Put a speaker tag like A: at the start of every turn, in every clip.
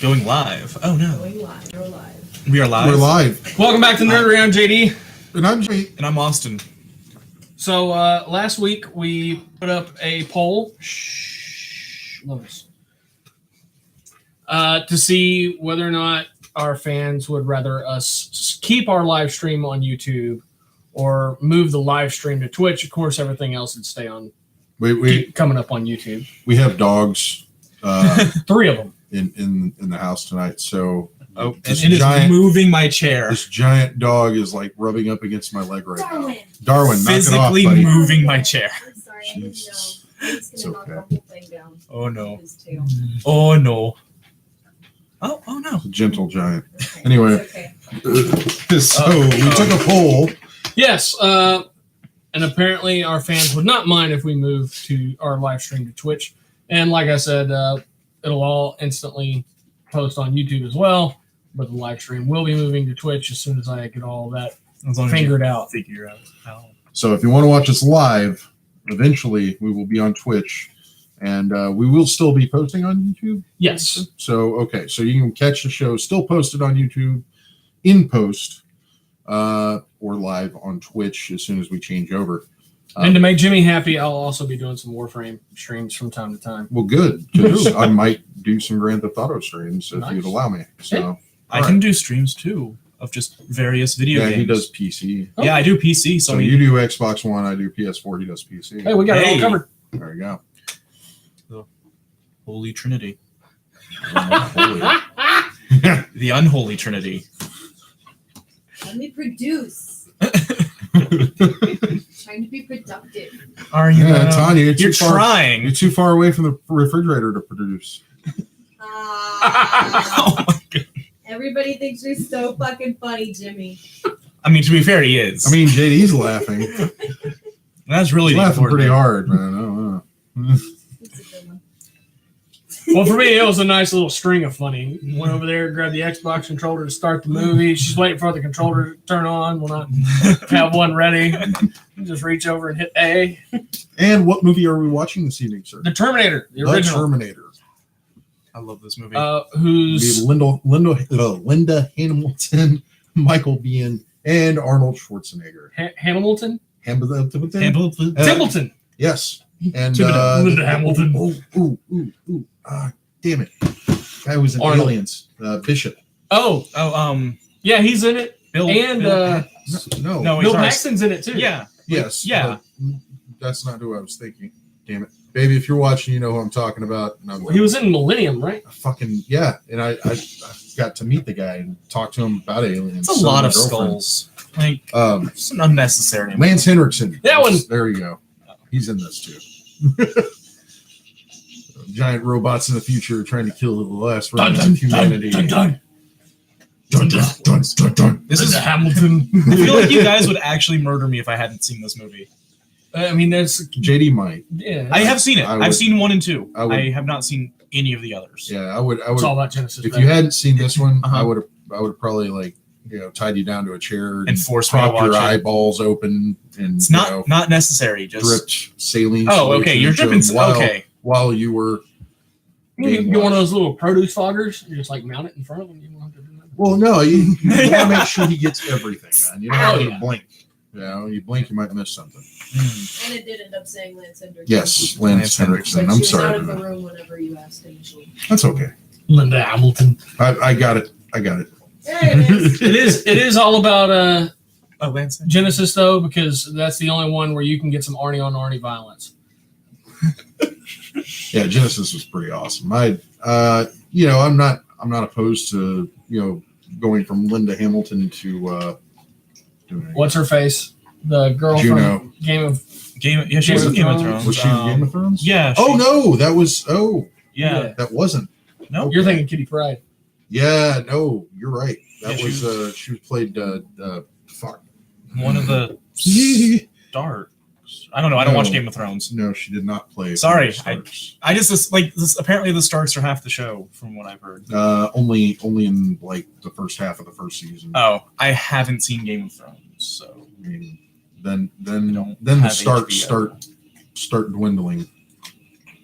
A: Going live. Oh no.
B: Going live. We're live.
A: We are live.
C: We're live.
D: Welcome back to Nerdery. I'm JD.
C: And I'm Jay.
A: And I'm Austin.
D: So last week we put up a poll Lois, to see whether or not our fans would rather us keep our live stream on YouTube or move the live stream to Twitch. Of course, everything else would stay on. Keep coming up on YouTube.
C: We have dogs.
D: 3 of them
C: in the house tonight. So
A: and it is moving my chair.
C: This giant dog is like rubbing up against my leg right
B: Darwin.
C: now. Darwin,
A: physically
C: knock it off, buddy.
A: moving my chair.
B: I'm sorry,
C: Jesus.
B: I didn't know. He's
C: It's
B: gonna knock
C: okay.
B: the whole thing down.
A: Oh no.
B: with his tail.
A: Oh no. Oh no.
C: It's a gentle giant.
B: Okay,
C: Anyway.
B: it's okay.
C: So we took a poll.
D: Yes, and apparently our fans would not mind if we move to our live stream to Twitch. And like I said, it'll all instantly post on YouTube as well. But the live stream will be moving to Twitch as soon as I get all that
A: As long as
D: fingered
A: you
D: out.
A: Figure out how.
C: So if you want to watch us live, eventually we will be on Twitch. And we will still be posting on YouTube.
D: Yes.
C: So, okay. So you can catch the show still posted on YouTube in post or live on Twitch as soon as we change over.
D: And to make Jimmy happy, I'll also be doing some Warframe streams from time to time.
C: Well, good, because I might do some Grand Theft Auto streams if
D: Nice.
C: you'd allow me. So
A: I can do streams too of just various video games.
C: yeah, he does PC.
D: Oh.
A: Yeah, I do PC.
C: So you do Xbox One, I do PS4. He does PC.
D: Hey, we got it all covered.
C: There you go.
A: Holy Trinity.
C: Holy.
A: The unholy Trinity.
B: Let me produce. Trying to be productive.
A: Are you?
C: Yeah, Tanya,
A: You're
C: too far,
A: trying.
C: You're too far away from the refrigerator to produce.
A: Oh my god.
B: Everybody thinks you're so fucking funny, Jimmy.
A: I mean, to be fair, he is.
C: I mean, JD's laughing.
A: that's really
C: He's
A: the
C: laughing
A: important
C: pretty
A: thing.
C: hard, man. I don't know.
B: It's a good one.
D: Well, for me, it was a nice little string of funny. Went over there, grabbed the Xbox controller to start the movie. She's waiting for the controller to turn on. When I have one ready, just reach over and hit A.
C: And what movie are we watching this evening, sir?
D: The Terminator, the
C: The
D: original.
C: Terminator.
A: I love this movie.
D: Who's
C: Linda Hamilton, Michael Biehn, and Arnold Schwarzenegger.
D: Hamilton?
C: Templeton. Yes. And
D: Linda Hamilton.
C: Damn it. Guy was in
D: Arnold.
C: Aliens. Bishop.
D: Yeah, he's in it.
A: Bill.
D: And
C: No.
A: No,
D: Bill
A: sorry.
D: Paxton's in it too.
A: Yeah.
C: Yes.
A: Yeah.
C: but That's not who I was thinking. Damn it. Baby, if you're watching, you know who I'm talking about. And
D: He was in Millennium, right?
C: fucking, yeah. And I got to meet the guy and talk to him about Aliens.
A: It's a
C: So
A: lot
C: my
A: of
C: girlfriend-
A: skulls. Like, it's an unnecessary.
C: Lance Henriksen.
D: That one.
C: There you go. He's in this too. Giant robots in the future trying to kill the last remnants of humanity.
D: Dun, dun.
A: This is
D: Hamilton.
A: I feel like you guys would actually murder me if I hadn't seen this movie.
D: I mean, that's
C: JD might.
D: yeah.
A: I have seen it.
C: I would-
A: I've seen 1 and 2.
C: I would-
A: I have not seen any of the others.
C: Yeah, I would.
D: It's all about Genesis.
C: If you hadn't seen this one,
A: Uh-huh.
C: I would have probably tied you down to a chair
A: And forced me to
C: propped your
A: watch it.
C: eyeballs open and
A: It's not necessary. Just
C: dripped saline.
A: oh, okay. You're dripping.
C: dripping while you were.
D: You get one of those little produce foggers. You just like mount it in front of them. You don't have to do that.
C: Well, no, you want to make sure he gets everything, man. You don't have to
D: yeah.
C: blink. You blink, you might miss something.
B: And it did end up saying Lance Henriksen.
C: Yes, Lance Henriksen.
B: But
C: I'm
B: she was
C: sorry.
B: out of the
C: man.
B: room whenever you asked initially.
C: That's okay.
D: Linda Hamilton.
C: I got it.
B: There it is.
D: It is all about
A: Oh, Lance.
D: Genesis though, because that's the only one where you can get some Arnie on Arnie violence.
C: Yeah, Genesis was pretty awesome. I'm not opposed to going from Linda Hamilton to doing
D: What's her face? The girl
C: Juno.
D: from Game of.
A: Yeah, she was in Game of Thrones.
C: Was she in Game of Thrones?
A: Yeah.
C: Oh no, that was
A: Yeah.
C: that wasn't.
A: No.
D: You're thinking Kitty Pryde.
C: Yeah, no, you're right. That
A: Yeah,
C: was she was played fuck.
A: One of the Starks. I don't know. I don't watch Game of Thrones.
C: No, she did not play.
A: Sorry,
C: Starks.
A: I just this. Apparently, the Starks are half the show, from what I've heard.
C: Only in like the first half of the first season.
A: Oh, I haven't seen Game of Thrones, so
C: I mean, then
A: don't
C: the
A: have
C: Starks
A: HBO.
C: start dwindling.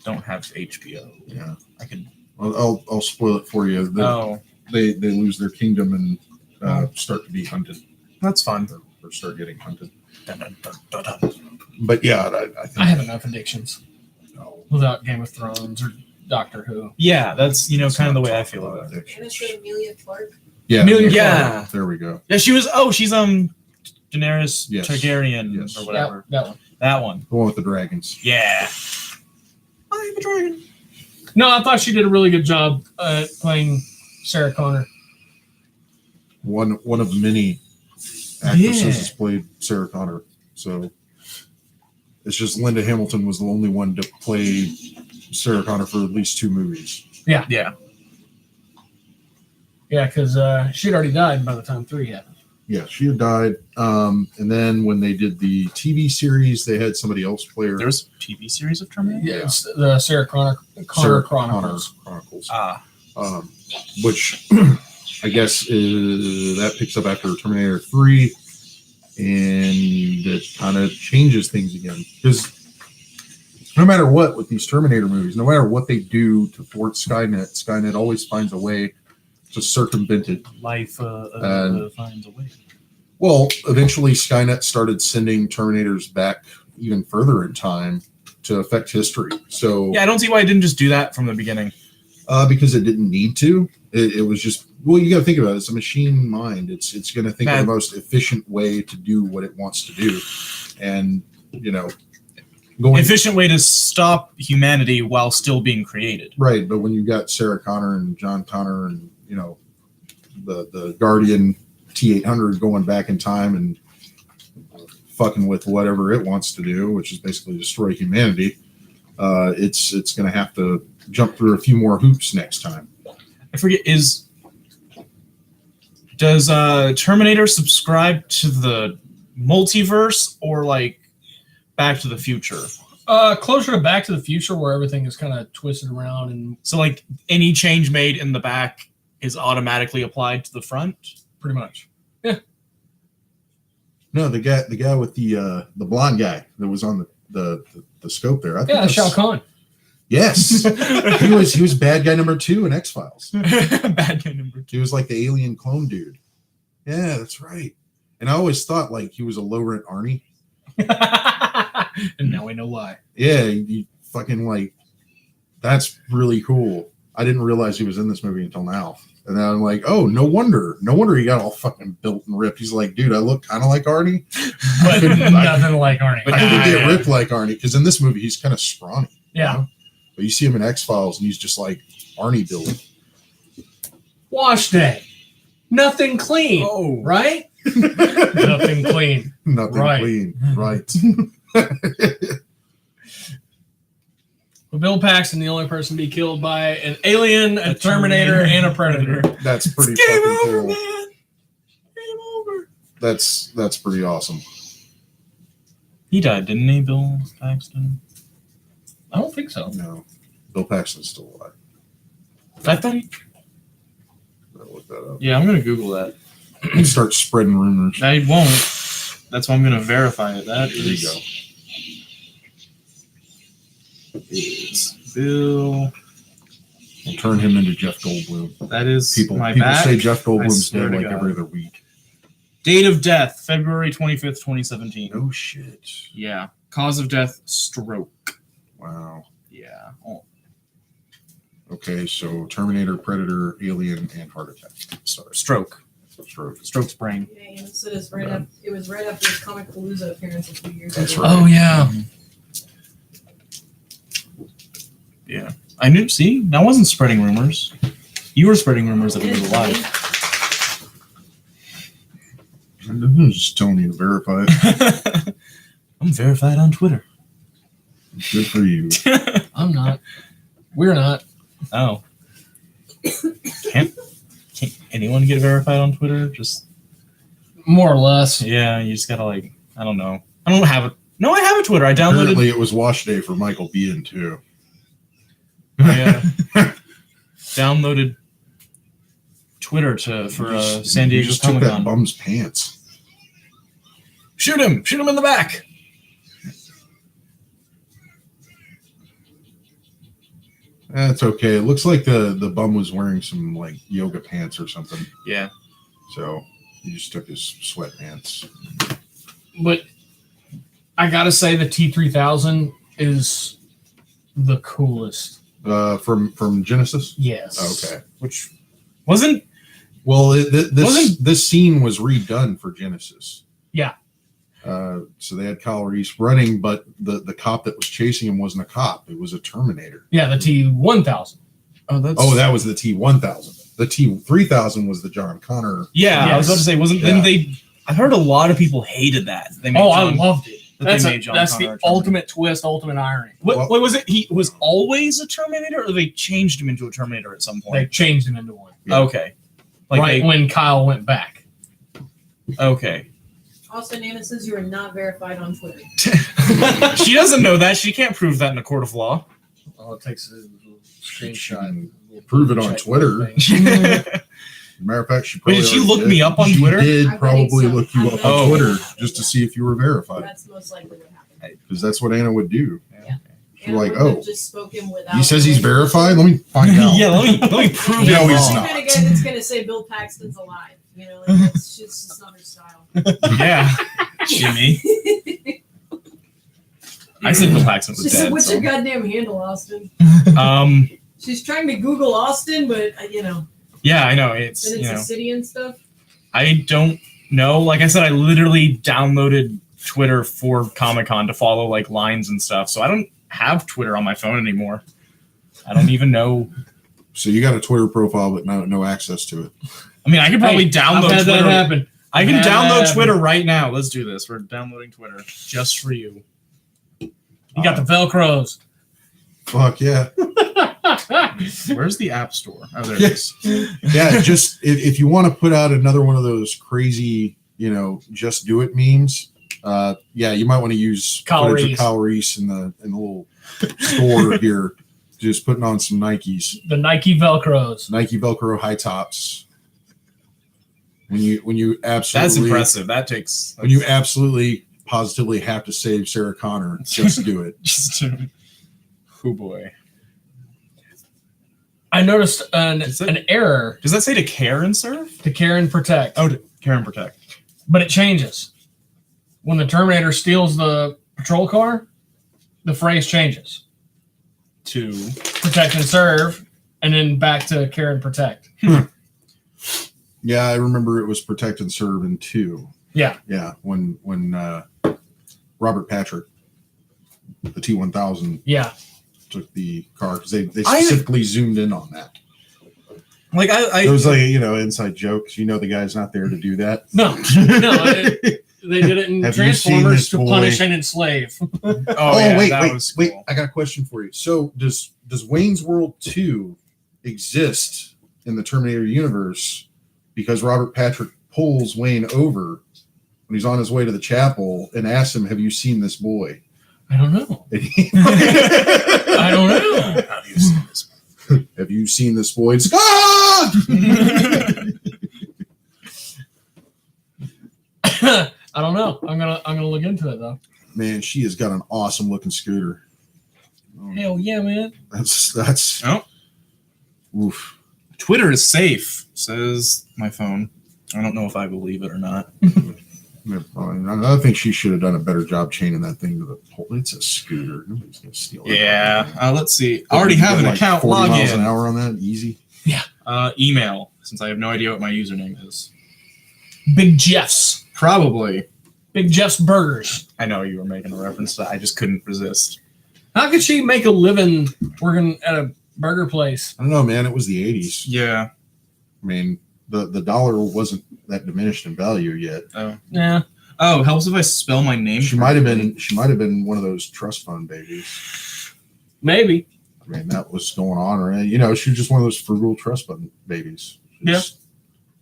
A: Don't have HBO.
C: Yeah.
A: I could
C: I'll spoil it for you.
A: Oh,
C: They lose their kingdom and start to be hunted
A: that's fun.
C: or start getting hunted.
A: Dun, dun, dun, dun, dun.
C: But yeah, I think
D: I have enough addictions
C: no,
D: without Game of Thrones or Doctor Who.
A: Yeah, that's
C: let's
A: kind of the
C: not
A: way I
C: talk
A: feel about it.
C: addictions.
B: And it's Amelia Clark.
C: Yeah,
D: Amelia
A: Yeah.
C: There we go.
A: Yeah, she was. Oh, she's Daenerys
C: Yes.
A: Targaryen
C: Yes.
A: or whatever.
D: That one.
A: That one.
C: The one with the dragons.
A: Yeah. I'm a dragon.
D: No, I thought she did a really good job playing Sarah Connor.
C: One of the many actresses
A: Yeah.
C: has played Sarah Connor. So it's just Linda Hamilton was the only one to play Sarah Connor for at least 2 movies.
A: Yeah.
D: Yeah, because she'd already died by the time 3 happened.
C: Yeah, she had died. And then when they did the TV series, they had somebody else play her.
A: There's a TV series of Terminator.
D: Yeah, it's the Sarah Connor
C: Sarah
D: Chronicles.
C: Connor Chronicles.
A: Ah.
C: Which I guess that picks up after Terminator 3, and it kind of changes things again. Because no matter what with these Terminator movies, no matter what they do to thwart Skynet always finds a way to circumvent it.
A: Life finds a way.
C: Well, eventually Skynet started sending Terminators back even further in time to affect history. So
A: Yeah, I don't see why I didn't just do that from the beginning.
C: because it didn't need to. It was just, well, you got to think about it. It's a machine mind. It's going to think of the most efficient way to do what it wants to do, and going
A: Efficient way to stop humanity while still being created.
C: right. But when you got Sarah Connor and John Connor and the Guardian T-800 going back in time and fucking with whatever it wants to do, which is basically destroy humanity, it's going to have to jump through a few more hoops next time.
A: I forget, does Terminator subscribe to the multiverse or like Back to the Future?
D: Closer to Back to the Future, where everything is kind of twisted around, and
A: So like any change made in the back is automatically applied to the front?
D: pretty much.
C: No, the guy with the blonde guy that was on the scope there. I think
D: Yeah,
C: that's-
D: Shao Kahn.
C: Yes, he was bad guy number 2 in X-Files.
A: Bad guy number 2.
C: He was like the alien clone dude. Yeah, that's right. And I always thought like he was a low rent Arnie.
D: And now we know why.
C: Yeah, he fucking like that's really cool. I didn't realize he was in this movie until now. And then I'm like, oh, no wonder he got all fucking built and ripped. He's like, dude, I look kind of like Arnie,
D: But nothing like Arnie.
C: but I didn't get ripped like Arnie because in this movie he's kind of scrawny.
D: Yeah.
C: But you see him in X-Files and he's just like Arnie build.
D: Wash day. Nothing clean.
A: Oh.
D: Right? Nothing clean.
C: Nothing
D: Right.
C: clean. Right.
D: But Bill Paxton, the only person to be killed by an alien, a Terminator, and a Predator.
C: That's pretty
A: Game
C: fucking
A: over,
C: cool.
A: man. Game over.
C: That's pretty awesome.
A: He died, didn't he, Bill Paxton?
D: I don't think so.
C: No, Bill Paxton's still alive.
A: I thought he...
C: I'll look that up.
A: Yeah, I'm going to Google that.
C: And start spreading rumors.
A: I won't. That's why I'm going to verify it. That
C: There you
A: is...
C: go.
A: Is Bill...
C: We'll turn him into Jeff Goldblum.
A: That is
C: People
A: my
C: people
A: back.
C: say Jeff Goldblum's
A: swear
C: dead
A: to
C: like
A: God.
C: every other week.
A: Date of death, February 25th, 2017.
C: No shit.
A: Yeah. Cause of death, stroke.
C: Wow.
A: Yeah. Oh,
C: Okay, so Terminator, Predator, Alien, and heart attack. Sorry,
A: stroke.
C: stroke.
A: Stroke's brain.
B: Yeah, and so does it was right after his Comic Palooza appearance a few years
C: That's
B: ago.
C: right.
D: Oh, yeah.
A: Yeah. I knew. See, I wasn't spreading rumors. You were spreading rumors that he was alive.
C: I'm just telling you to verify it.
A: I'm verified on Twitter.
C: Good for you.
D: I'm not. We're not.
A: Oh. Can't anyone get verified on Twitter? Just
D: More or less.
A: yeah, you just gotta like I don't know. I don't have it. No, I have a Twitter. I downloaded.
C: Apparently, it was wash day for Michael Biehn too.
A: Yeah. Downloaded Twitter for
C: You
A: San Diego
C: just took
A: Comic
C: that
A: Con.
C: bum's pants.
A: Shoot him! Shoot him in the back!
C: That's okay. It looks like the bum was wearing some like yoga pants or something.
A: Yeah.
C: So he just took his sweatpants.
D: But I gotta say the T3000 is the coolest.
C: From Genesis.
D: Yes.
C: Okay.
A: Which wasn't.
C: Well, this scene was redone for Genesis.
D: Yeah.
C: So they had Kyle Reese running, but the cop that was chasing him wasn't a cop; it was a Terminator.
D: Yeah, the T1000.
A: Oh,
C: That was the T1000. The T3000 was the John Connor.
A: Yeah,
D: Yes.
A: I was about to say, wasn't then they? I heard a lot of people hated that. They made
D: I
A: John,
D: loved it.
A: that
D: That's,
A: they made John
D: that's
A: Connor
D: the
A: a Terminator.
D: ultimate twist, ultimate irony.
A: What was it? He was always a Terminator, or they changed him into a Terminator at some
D: They
A: point?
D: changed him into one.
C: Yeah.
A: Okay, like
D: right when Kyle went back.
A: Okay.
B: Austin Anna says you are not verified on Twitter.
A: She doesn't know that. She can't prove that in a court of law.
D: All it takes is a little
C: screenshot. Prove it on Twitter. Matter of fact, she probably
A: Wait, did she
C: already
A: look me up on Twitter?
C: She did
B: I
C: probably
B: believe so.
C: look you
B: I
C: up
B: bet
C: on
A: you
C: Twitter
B: did.
C: just to see if you were verified,
B: That's most likely what happened.
C: because that's what Anna would do. She's like,
B: Anna would have
C: oh,
B: just spoken without.
C: he says he's verified. Let me find out.
A: Yeah, let me prove
B: You
A: it.
C: No, he's
A: wrong.
C: not.
B: kind of guy that's gonna say Bill Paxton's alive. You know, like, that's just not her style.
A: Yeah, Jimmy. I said Bill Paxton was
B: She said,
A: dead.
B: "What's
A: So.
B: your goddamn handle, Austin?" She's trying to Google Austin, but
A: Yeah, I know. It's
B: then it's a city and stuff.
A: I don't know. Like I said, I literally downloaded Twitter for Comic-Con to follow like lines and stuff. So I don't have Twitter on my phone anymore. I don't even know.
C: So you got a Twitter profile, but no access to it.
A: I mean, I could probably
D: I've
A: download
D: had that
A: Twitter.
D: happen.
A: I can
D: I've had
A: download
D: that
A: Twitter right now. Let's do this. We're downloading Twitter just for you.
D: You got the Velcros.
C: Fuck yeah.
A: Where's the App Store? Oh, there it is.
C: Yeah, just if you want to put out another one of those crazy, just do it memes, you might want to use footage of Kyle Reese in the little store here, just putting on some Nikes.
D: The Nike Velcros.
C: Nike Velcro high tops. When you absolutely
A: That's impressive. That takes
C: when you absolutely positively have to save Sarah Connor, just do it.
A: just oh boy.
D: I noticed an error
A: Does that say to care and serve?
D: to care and protect,
A: Oh, to care and protect.
D: but it changes. When the Terminator steals the patrol car, the phrase changes
A: To
D: protect and serve, and then back to care and protect.
C: Yeah, I remember it was protect and serve in 2.
D: Yeah.
C: Yeah, when Robert Patrick, the T1000,
D: Yeah.
C: took the car because they specifically zoomed in on that.
A: like
C: It was like inside jokes. The guy's not there to do that.
D: No, they did it in
C: Have you seen
D: Transformers
C: this
D: to
C: boy?
D: punish and enslave.
A: wait, that was
C: wait!
A: cool.
C: I got a question for you. So does Wayne's World 2 exist in the Terminator universe because Robert Patrick pulls Wayne over when he's on his way to the chapel and asks him, "Have you seen this boy?"
D: I don't know.
C: I
D: I don't know.
A: Have you seen this?
C: Have you seen this boy? It's God!
D: I don't know. I'm gonna look into it though.
C: Man, she has got an awesome looking scooter.
D: Hell yeah, man.
C: That's
A: Oh.
C: Oof.
A: Twitter is safe, says my phone. I don't know if I believe it or not.
C: I think she should have done a better job chaining that thing to the pole. It's a scooter. Nobody's gonna steal it.
A: Yeah. Let's see. I already have an account.
C: 40 miles an
A: Login.
C: hour on that, easy.
A: Email, since I have no idea what my username is.
D: Big Jeff's.
A: Probably.
D: Big Jeff's Burgers.
A: I know you were making a reference to that. I just couldn't resist.
D: How could she make a living working at a burger place?
C: I don't know, man. It was the 80s.
A: Yeah.
C: I mean, the dollar wasn't that diminished in value yet.
D: Yeah.
A: Oh, helps if I spell my name.
C: She might have been one of those trust fund babies.
D: Maybe.
C: I mean, that was going on, right? She was just one of those frugal trust fund babies.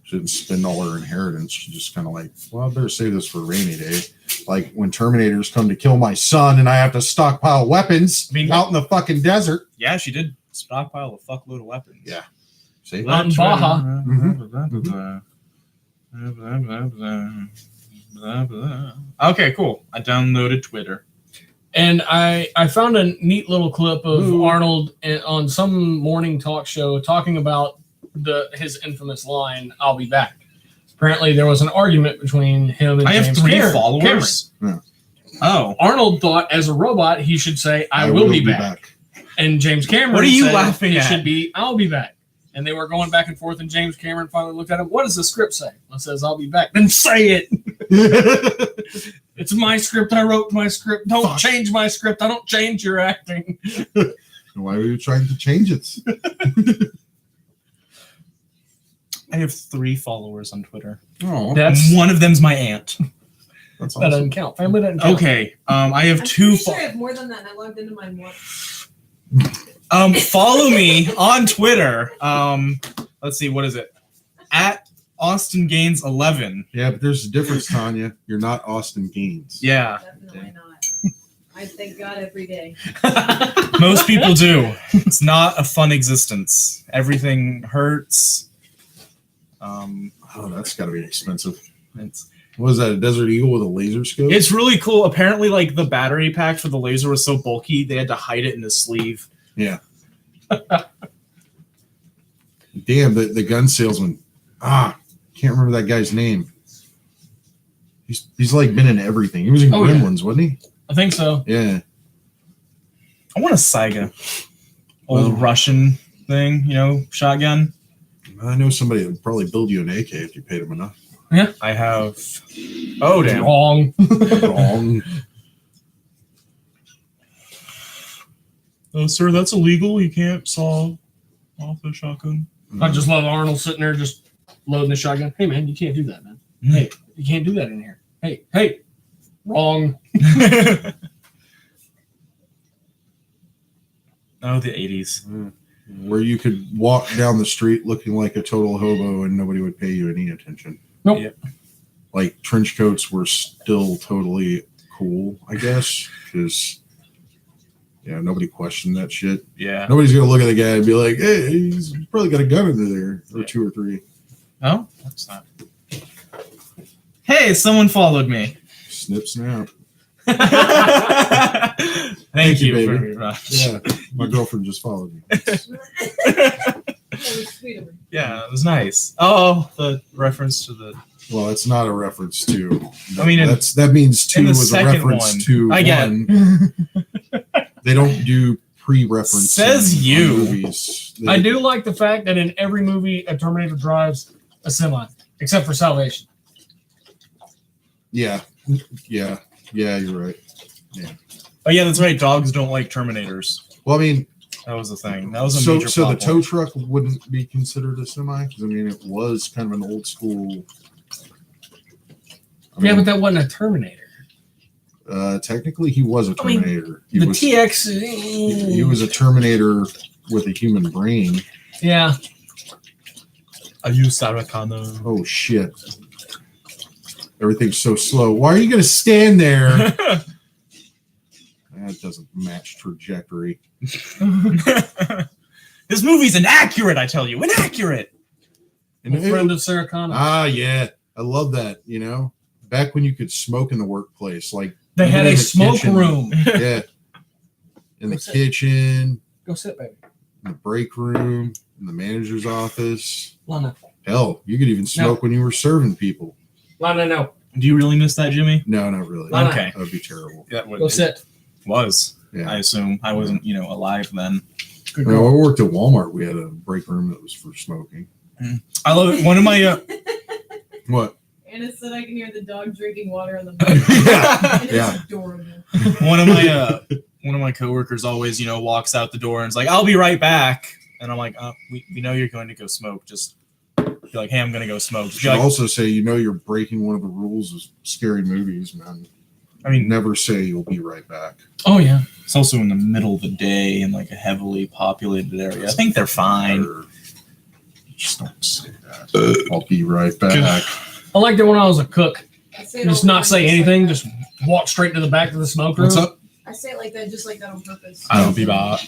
C: She didn't spend all her inheritance. She just kind of like, well, I better save this for a rainy day. Like when Terminators come to kill my son and I have to stockpile weapons out in the fucking desert.
A: Yeah, she did stockpile a fuckload of weapons.
C: Yeah. See?
D: Out in Baja.
A: Okay, cool. I downloaded Twitter.
D: And I found a neat little clip of Arnold on some morning talk show talking about his infamous line, "I'll be back." Apparently, there was an argument between him and James
A: have 3
D: Cameron.
A: followers.
C: Yeah.
A: Oh,
D: Arnold thought, as a robot, he should say, "I will be back." And James Cameron
A: What are you
D: said
A: laughing
D: it
A: at?
D: should be, "I'll be back." And they were going back and forth, and James Cameron finally looked at him. "What does the script say?" It says, "I'll be back." "Then say it." "It's my script. I wrote my script. Don't change my script. I don't change your acting."
C: Why are you trying to change it?
A: I have 3 followers on Twitter.
C: Oh,
D: That's
A: One of them's my aunt.
C: that's
D: that
C: awesome.
D: doesn't count. Family doesn't count.
A: Okay, I have
B: I'm
A: 2.
B: pretty sure I have more than that, and I logged into mine once.
A: Follow me on Twitter. Let's see, what is it? At Austin Gaines 11.
C: Yeah, but there's a difference, Tanya. You're not Austin Gaines.
A: Yeah,
B: Definitely not. I thank God every day.
A: most people do. It's not a fun existence. Everything hurts.
C: Oh, that's got to be expensive.
A: It's
C: What is that? A Desert Eagle with a laser scope?
A: it's really cool. Apparently, like the battery pack for the laser was so bulky, they had to hide it in the sleeve.
C: Yeah. Damn, the gun salesman. Can't remember that guy's name. He's like been in everything. He was in Gremlins, wasn't he?
D: I think so.
C: Yeah.
A: I want a Saiga. Old Russian thing, shotgun.
C: I know somebody that would probably build you an AK if you paid him enough.
A: I have. Oh, damn.
D: Wrong.
C: Wrong.
A: Oh, sir, that's illegal. You can't saw off a shotgun.
D: I just love Arnold sitting there just loading the shotgun. "Hey, man, you can't do that, man. Hey, you can't do that in here. Hey. Wrong."
A: Oh, the 80s.
C: Where you could walk down the street looking like a total hobo and nobody would pay you any attention.
D: Nope.
A: Yeah.
C: Like trench coats were still totally cool, I guess, because nobody questioned that shit.
A: Yeah.
C: Nobody's gonna look at the guy and be like, "Hey, he's probably got a gun under there," or 2 or 3.
A: Oh, that's not. Hey, someone followed me.
C: Snip, snap.
A: Thank you
C: baby.
A: very much.
C: Yeah, my girlfriend just followed me.
B: That was sweet of her.
A: Yeah, it was nice. Oh, the reference to the.
C: Well, it's not a reference to.
A: I mean,
C: that means 2
A: in the
C: was a
A: second
C: reference
A: one,
C: to
A: I get
C: 1. They don't do pre-reference.
A: Says
C: in
A: you.
C: Movies.
D: I do like the fact that in every movie, a Terminator drives a semi, except for Salvation.
C: Yeah, you're right.
A: Oh yeah, that's right. Dogs don't like Terminators.
C: Well, I mean,
A: That was the thing. That was a
C: so
A: major.
C: the
A: plot
C: tow
A: point.
C: truck wouldn't be considered a semi because I mean it was kind of an old school.
D: Yeah, but that wasn't a Terminator.
C: Technically, he was a
D: I mean,
C: Terminator.
D: The TX.
C: He was a Terminator with a human brain.
D: Yeah.
A: Are you Sarah Connor?
C: Oh shit! Everything's so slow. Why are you going to stand there? That doesn't match trajectory.
A: This movie's inaccurate, I tell you. Inaccurate!
C: And
D: Friend of Sarah Connor.
C: yeah, I love that. Back when you could smoke in the workplace, like
D: They had
C: in
D: a
C: the
D: smoke
C: kitchen.
D: room.
C: Yeah, in the kitchen,
D: Go sit, baby.
C: in the break room, in the manager's office.
D: Lana.
C: Hell, you could even smoke when you were serving people.
D: Lana, no.
A: Do you really miss that, Jimmy?
C: No, not really.
D: Lana.
A: Okay.
C: That would be terrible.
A: That would
D: Go sit.
A: was.
C: Yeah.
A: I assume. I wasn't, alive then.
D: Good
C: No,
D: girl.
C: I worked at Walmart. We had a break room that was for smoking.
A: I love it. One of my
C: What?
B: Anna said I can hear the dog drinking water on the
C: Yeah.
B: And it's
C: Yeah.
B: adorable.
A: one of my coworkers always, walks out the door and is like, "I'll be right back." And I'm like, we know you're going to go smoke. Just be like, "Hey, I'm going to go smoke."
C: You
A: Be
C: should
A: like,
C: also say, you're breaking one of the rules of scary movies, man.
A: I mean,
C: Never say you'll be right back.
D: Oh, yeah.
A: it's also in the middle of the day in like a heavily populated area. I think they're fine.
C: Or just don't say that. I'll be right back.
D: I liked it when I was a cook.
B: I say it all
D: Just
B: the
D: not
B: time,
D: say
B: like
D: anything.
B: that.
D: Just walk straight to the back of the smoke room.
C: What's up?
B: I say it like that, just like that on purpose.
A: I'll be back.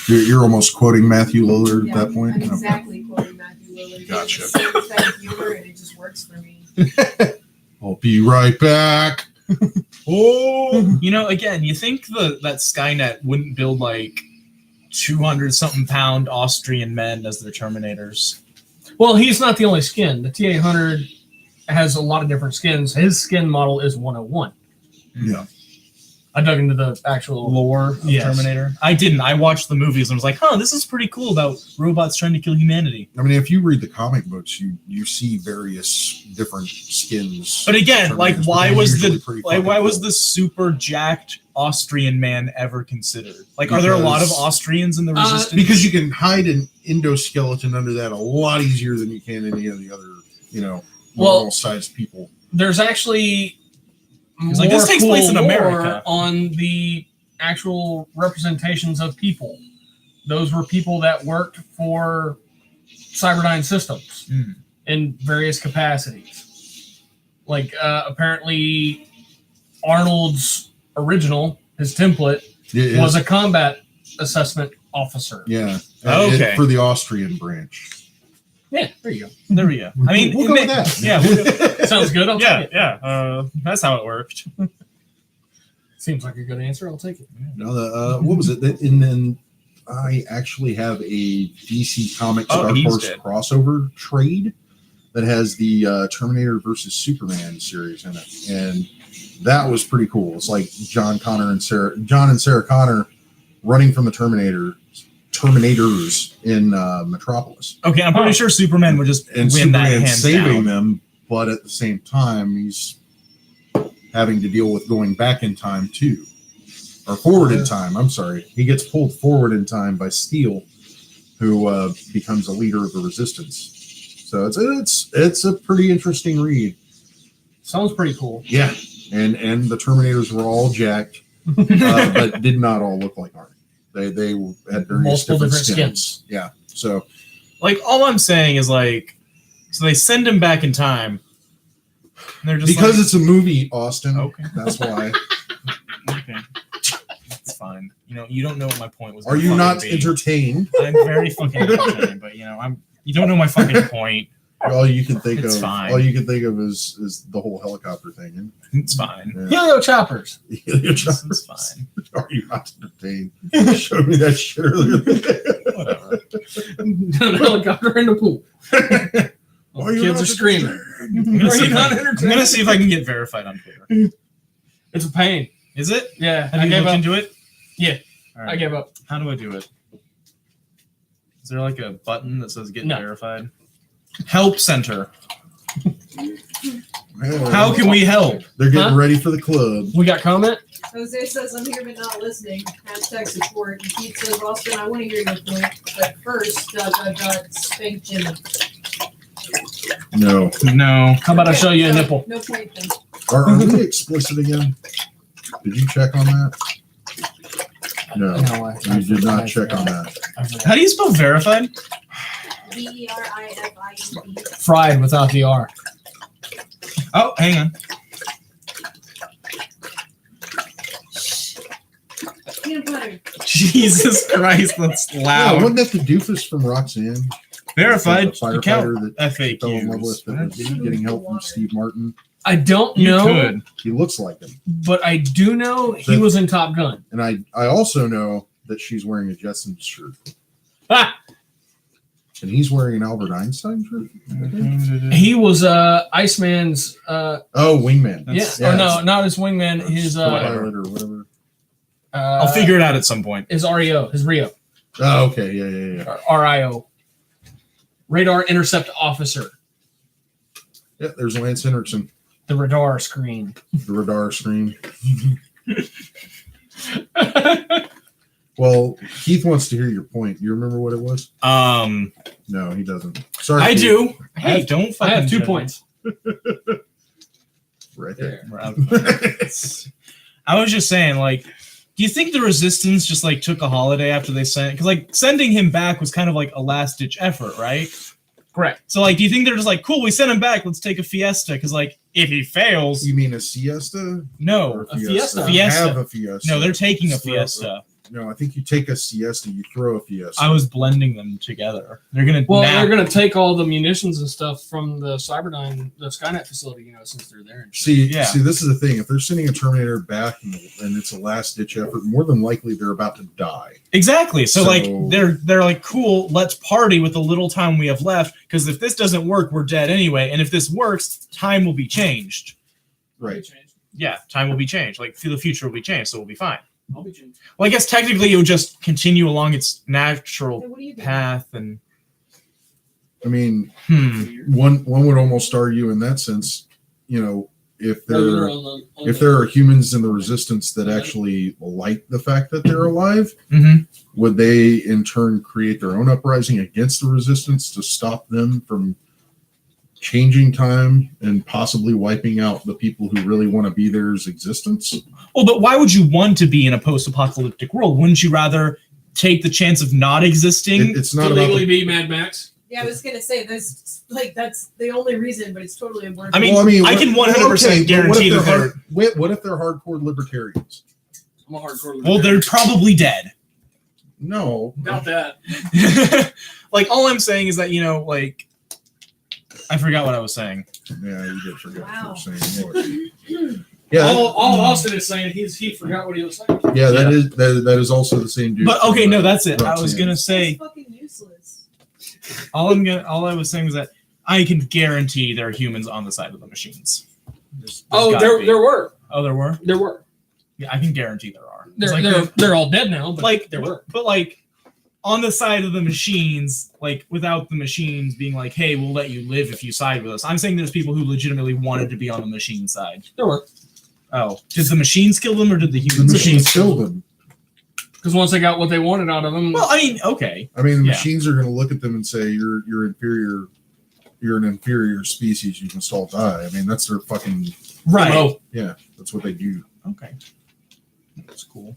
C: You're almost quoting Matthew Lillard at that point?
B: I'm exactly quoting Matthew Lillard.
C: Gotcha.
B: It's the same type of humor, and it just works for me.
C: I'll be right back. Oh,
A: You know, again, you think that Skynet wouldn't build like 200-something pound Austrian men as their Terminators?
D: Well, he's not the only skin. The T-800 has a lot of different skins. His skin model is 101.
C: yeah.
D: I dug into the actual
A: Lore of
D: Yes.
A: Terminator. I didn't. I watched the movies and was like, huh, this is pretty cool about robots trying to kill humanity.
C: I mean, if you read the comic books, you see various different skins.
A: But again, like,
C: Terminators, but
A: why
C: they're
A: was
C: usually pretty
A: why
C: fucking
A: was
C: cool.
A: the super jacked Austrian man ever considered? Like, are there a lot of
C: Because-
A: Austrians in the Resistance?
C: Because you can hide an endoskeleton under that a lot easier than you can any of the other,
D: Well-
C: normal-sized people.
D: There's actually
A: It's like, this takes
D: cool
A: place in
D: lore
A: America.
D: on the actual representations of people. Those were people that worked for Cyberdyne Systems
A: Hmm.
D: in various capacities. Like, apparently, Arnold's original, his template,
C: Yeah,
D: was a combat assessment officer.
C: yeah.
A: Okay.
C: For the Austrian branch.
D: Yeah, there you go.
A: There we go. I mean,
C: we'll
A: it
C: go
A: ma-
C: with that.
A: Yeah, we'll
D: Sounds good. I'll take it.
A: yeah. That's how it worked.
D: Seems like a good answer. I'll take it.
C: No, what was it? And then I actually have a DC Comics Dark
A: he's
C: Horse
A: dead.
C: crossover trade that has the Terminator versus Superman series in it, and that was pretty cool. It's like John and Sarah Connor running from the Terminators in Metropolis,
A: Okay, I'm pretty sure Superman would just
C: and
A: win that
C: Superman
A: hands
C: saving
A: down.
C: them, but at the same time he's having to deal with going back in time too, or forward in time. I'm sorry, he gets pulled forward in time by Steel, who becomes a leader of the Resistance. So it's a pretty interesting read.
D: Sounds pretty cool.
C: Yeah, and the Terminators were all jacked, but did not all look like Arnie. They had various
D: Multiple
C: different
D: different
C: skins. Yeah, so
A: Like, all I'm saying is, like, so they send him back in time. And they're just
C: because
A: like,
C: it's a movie, Austin.
A: Okay.
C: That's why.
A: okay, it's fine. You know, you don't know what my point was.
C: Are you not entertained?
A: I'm very fucking entertained, but you don't know my fucking point.
C: All you can think
A: It's
C: of,
A: fine.
C: all you can think of is the whole helicopter thing.
A: It's fine.
C: Yeah.
D: Helio choppers.
A: It's fine.
C: Are you not entertained? You showed me that shit earlier.
A: Whatever.
D: Helicopter in the pool.
C: Why are you
D: Kids
C: not
D: are screaming.
A: I'm gonna,
D: Are
A: see
D: you
A: if
D: not
A: I, I'm
D: entertained?
A: gonna see if I can get verified on Twitter.
D: It's a pain.
A: Is it?
D: Yeah,
A: Have
D: I
A: you
D: gave
A: looked
D: up.
A: into it?
D: Yeah,
A: All
D: I
A: right.
D: gave up.
A: How do I do it? Is there like a button that says get
D: No.
A: verified? Help center.
C: Yeah.
A: How can we help?
C: They're getting
D: Huh?
C: ready for the club.
D: We got comment?
B: Jose says, I'm here but not listening. Hashtag support. And Keith says, Austin, I want to hear your point. But first, ... spank Jimmy.
C: No.
A: No.
D: How about I show you a nipple?
B: No point then.
C: Are we explicit again? Did you check on that? No. You did not check on that.
A: How do you spell verified?
B: VERIFIED.
D: Fried without the R.
A: Oh, hang on.
B: Peanut butter.
A: Jesus Christ, that's
C: Yeah,
A: loud.
C: wasn't that the doofus from Roxanne?
A: verified
C: The
A: account.
C: firefighter that she fell in love with
A: FAQs.
C: that was getting help from Steve Martin.
D: I don't
A: You
D: know,
A: could.
C: He looks like him.
D: but I do know he
C: But-
D: was in Top Gun.
C: And I also know that she's wearing a Jetsons shirt.
D: Ah,
C: And he's wearing an Albert Einstein shirt?
D: he was Iceman's.
C: Oh, Wingman.
D: Yeah, or no, not his wingman. His
C: pilot or whatever.
A: I'll figure it out at some point.
D: his REO, his Rio,
C: Oh, okay. Yeah.
D: or RIO, radar intercept officer,
C: Yeah, there's Lance Henriksen,
D: the radar screen.
C: the radar screen. Well, Keith wants to hear your point. You remember what it was? No, he doesn't. Sorry.
A: I
C: Keith.
A: do. Hey, don't
D: I
A: fucking
D: have 2
A: judge me.
D: points.
C: Right there.
A: We're out of time. I was just saying, like, do you think the Resistance just like took a holiday after they sent? Because like sending him back was kind of like a last ditch effort, right?
D: Correct.
A: So like, do you think they're just like, cool, we sent him back, let's take a fiesta? Because like, if he fails,
C: You mean a siesta?
A: no,
C: Or
D: A fiesta.
A: Fiesta.
C: Have a fiesta.
A: no, they're taking a
C: Let's throw-
A: fiesta.
C: No, I think you take a siesta, you throw a fiesta.
A: I was blending them together. They're gonna
D: they're gonna take all the munitions and stuff from the Cyberdyne, the Skynet facility, since they're there. And shit.
C: See, this is the thing. If they're sending a Terminator back and it's a last ditch effort, more than likely they're about to die.
A: Exactly. So like they're like, cool, let's party with the little time we have left, because if this doesn't work, we're dead anyway. And if this works, time will be changed.
C: Right.
A: Yeah, time will be changed. Like the future will be changed, so we'll be fine.
D: I'll be changed.
A: Well, I guess technically it would just continue along its natural
B: What do you do?
A: path, and
C: I mean, one would almost argue in that sense, if there are humans in the Resistance that actually like the fact that they're alive, would they in turn create their own uprising against the Resistance to stop them from changing time and possibly wiping out the people who really want to be there's existence?
A: Well, but why would you want to be in a post-apocalyptic world? Wouldn't you rather take the chance of not existing?
C: It's not
D: to
C: about
D: legally be Mad Max.
B: Yeah, I was gonna say that's the only reason, but it's totally abortive.
A: I mean, I can 100% guarantee that
C: what if they're hardcore libertarians?
D: I'm a hardcore.
A: Well, they're probably dead.
C: No,
D: About that.
A: Like, all I'm saying is that, I forgot what I was saying.
C: Yeah, you did forget
B: Wow.
C: what you were saying. Yeah,
D: all Austin is saying he forgot what he was saying.
C: yeah, that is also the same dude.
A: But okay, no, that's it. I was
C: Roxanne.
A: gonna
B: It's
A: say
B: fucking useless.
A: all I was saying was that I can guarantee there are humans on the side of the machines. There's gotta
D: There
A: be.
D: were.
A: Oh, there were.
D: There were.
A: Yeah, I can guarantee there are. It's
D: They're all dead now, but
A: like
D: there were.
A: But like on the side of the machines, like without the machines being like, hey, we'll let you live if you side with us. I'm saying there's people who legitimately wanted to be on the machine side.
D: There were.
A: Oh, did the machines kill them or did the
C: The
A: humans?
C: machines killed them.
D: Because once they got what they wanted out of them,
A: Well, I mean, okay.
C: I mean, the
A: Yeah.
C: machines are going to look at them and say, "You're inferior. You're an inferior species. You can all die." I mean, that's their fucking
A: Right.
D: oh,
C: yeah. That's what they do.
A: Okay. That's cool.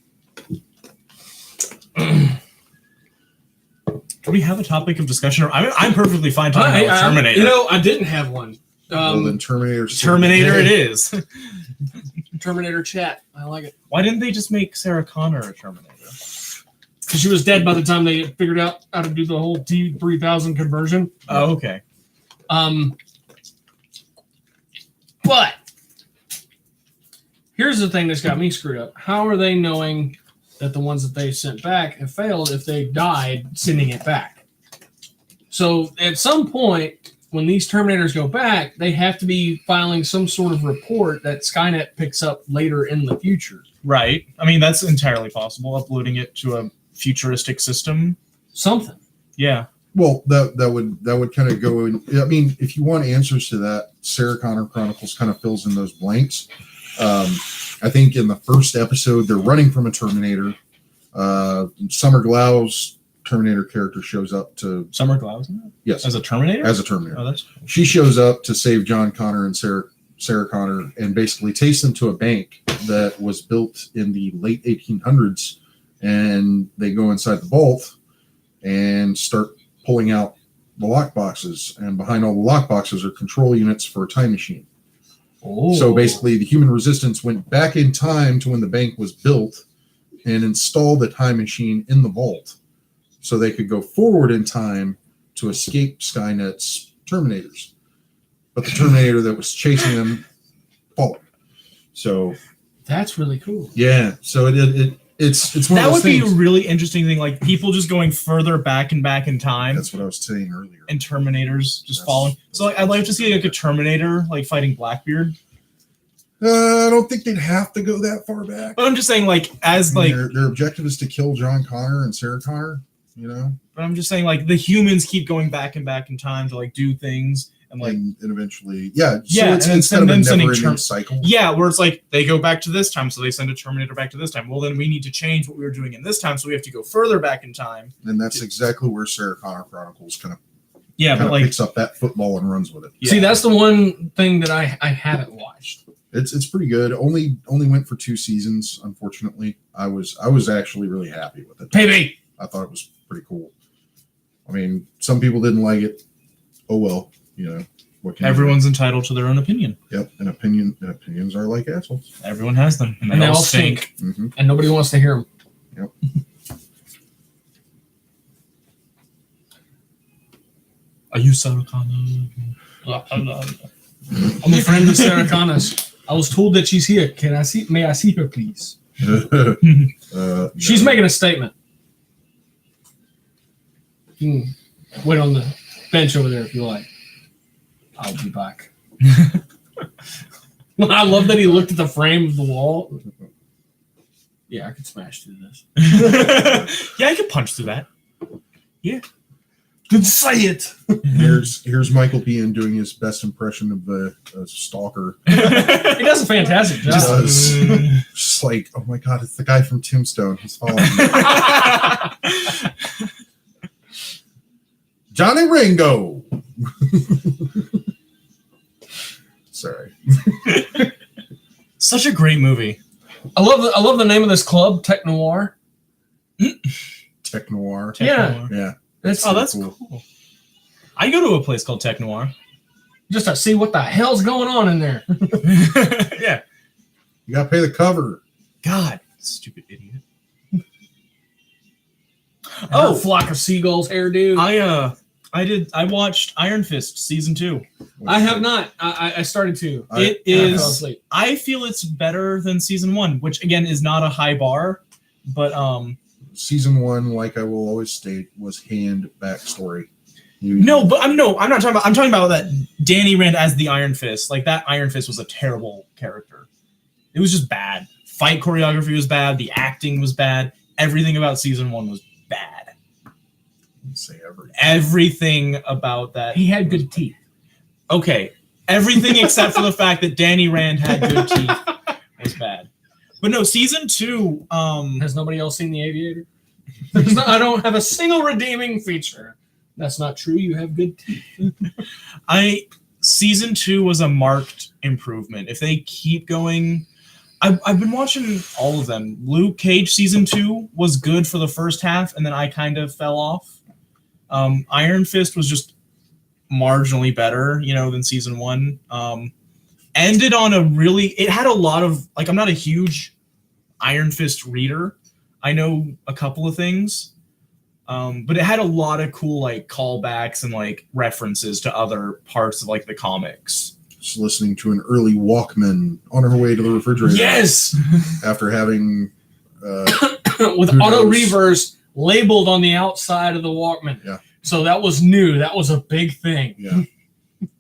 A: Do we have a topic of discussion? I'm perfectly fine talking about Terminator.
D: I didn't have one.
C: Well, then Terminator.
A: Terminator it is.
D: Terminator chat. I like it.
A: Why didn't they just make Sarah Connor a Terminator?
D: Because she was dead by the time they figured out how to do the whole T3000 conversion.
A: Oh, okay.
D: But here's the thing that's got me screwed up. How are they knowing that the ones that they sent back have failed if they died sending it back? So at some point, when these Terminators go back, they have to be filing some sort of report that Skynet picks up later in the future.
A: Right. I mean, that's entirely possible. Uploading it to a futuristic system.
D: Something.
A: Yeah.
C: Well, that would kind of go in. I mean, if you want answers to that, Sarah Connor Chronicles kind of fills in those blanks. I think in the first episode, they're running from a Terminator. Summer Glau's Terminator character shows up to
A: Summer Glau, isn't it?
C: yes
A: As a Terminator?
C: as a Terminator.
A: Oh, that's cool.
C: She shows up to save John Connor and Sarah Connor and basically takes them to a bank that was built in the late 1800s, and they go inside the vault and start pulling out the lock boxes, and behind all the lock boxes are control units for a time machine.
A: Oh.
C: So basically the human resistance went back in time to when the bank was built and installed the time machine in the vault so they could go forward in time to escape Skynet's Terminators. But the Terminator that was chasing them followed. So
D: That's really cool.
C: yeah, so it's one
A: that
C: of
A: would
C: those
A: be
C: things.
A: a really interesting thing, like people just going further back and back in time.
C: That's what I was saying earlier.
A: And Terminators just
C: That's-
A: falling. So like, I'd like to see like a Terminator like fighting Blackbeard.
C: I don't think they'd have to go that far back.
A: But I'm just saying, like, as
C: I mean,
A: like,
C: their objective is to kill John Connor and Sarah Connor. You know,
A: but I'm just saying, like, the humans keep going back and back in time to like do things and like,
C: and eventually, yeah. So
A: Yeah,
C: it's,
A: and
C: it's
A: then
C: kind of a
A: them sending
C: never-ending cycle.
A: yeah, where it's like they go back to this time, so they send a Terminator back to this time. Well, then we need to change what we were doing in this time, so we have to go further back in time.
C: And that's exactly where Sarah Connor Chronicles kind
A: Yeah, but
C: of
A: like,
C: picks up that football and runs with it.
A: yeah.
D: See, that's the one thing that I haven't watched.
C: It's pretty good. Only went for 2 seasons, unfortunately. I was actually really happy with it.
D: Baby.
C: I thought it was pretty cool. I mean, some people didn't like it. Oh well, you know. What can you do?
A: Everyone's entitled to their own opinion.
C: Yep, and opinions are like assholes.
A: Everyone has them,
D: And they all stink.
C: Mm-hmm.
D: And nobody wants to hear them.
C: Yep.
A: Are you Sarah Connor?
D: I'm a friend of Sarah Connor's. I was told that she's here. May I see her, please? She's making a statement. Wait on the bench over there if you like. I'll be back. I love that he looked at the frame of the wall. Yeah, I could smash through this.
A: Yeah, I could punch through that. Yeah.
D: Then say it.
C: Here's Michael Biehn doing his best impression of a stalker.
D: He does a fantastic job.
C: Just like, oh my god, it's the guy from Tombstone. He's following me. Johnny Ringo. Sorry.
A: Such a great movie.
D: I love the name of this club, Tech Noir.
C: Tech Noir.
D: Yeah.
A: That's cool. I go to a place called Tech Noir.
D: Just to see what the hell's going on in there.
A: Yeah.
C: You gotta pay the cover.
A: God, stupid idiot.
D: Oh, flock of seagulls hairdo.
A: I watched Iron Fist season 2.
D: I have not. I started to.
A: I fell
D: asleep.
A: I feel it's better than season 1, which again is not a high bar, but
C: season 1, like I will always state, was hand backstory.
A: I'm not talking about. I'm talking about that Danny Rand as the Iron Fist. Like that Iron Fist was a terrible character. It was just bad. Fight choreography was bad. The acting was bad. Everything about season 1 was bad.
C: Say everything.
A: Everything about that.
D: He had good teeth.
A: Okay, everything except for the fact that Danny Rand had good teeth was bad. But no, season 2.
D: Has nobody else seen The Aviator? I don't have a single redeeming feature. That's not true. You have good teeth.
A: Season 2 was a marked improvement. If they keep going, I've been watching all of them. Luke Cage season 2 was good for the first half, and then I kind of fell off. Iron Fist was just marginally better, than season 1. Ended on it had a lot of, I'm not a huge Iron Fist reader. I know a couple of things, but it had a lot of cool, callbacks and, references to other parts of, the comics.
C: Just listening to an early Walkman on her way to the refrigerator.
A: Yes!
C: After having...
D: with auto reverse labeled on the outside of the Walkman.
C: Yeah.
D: So that was new. That was a big thing.
C: Yeah.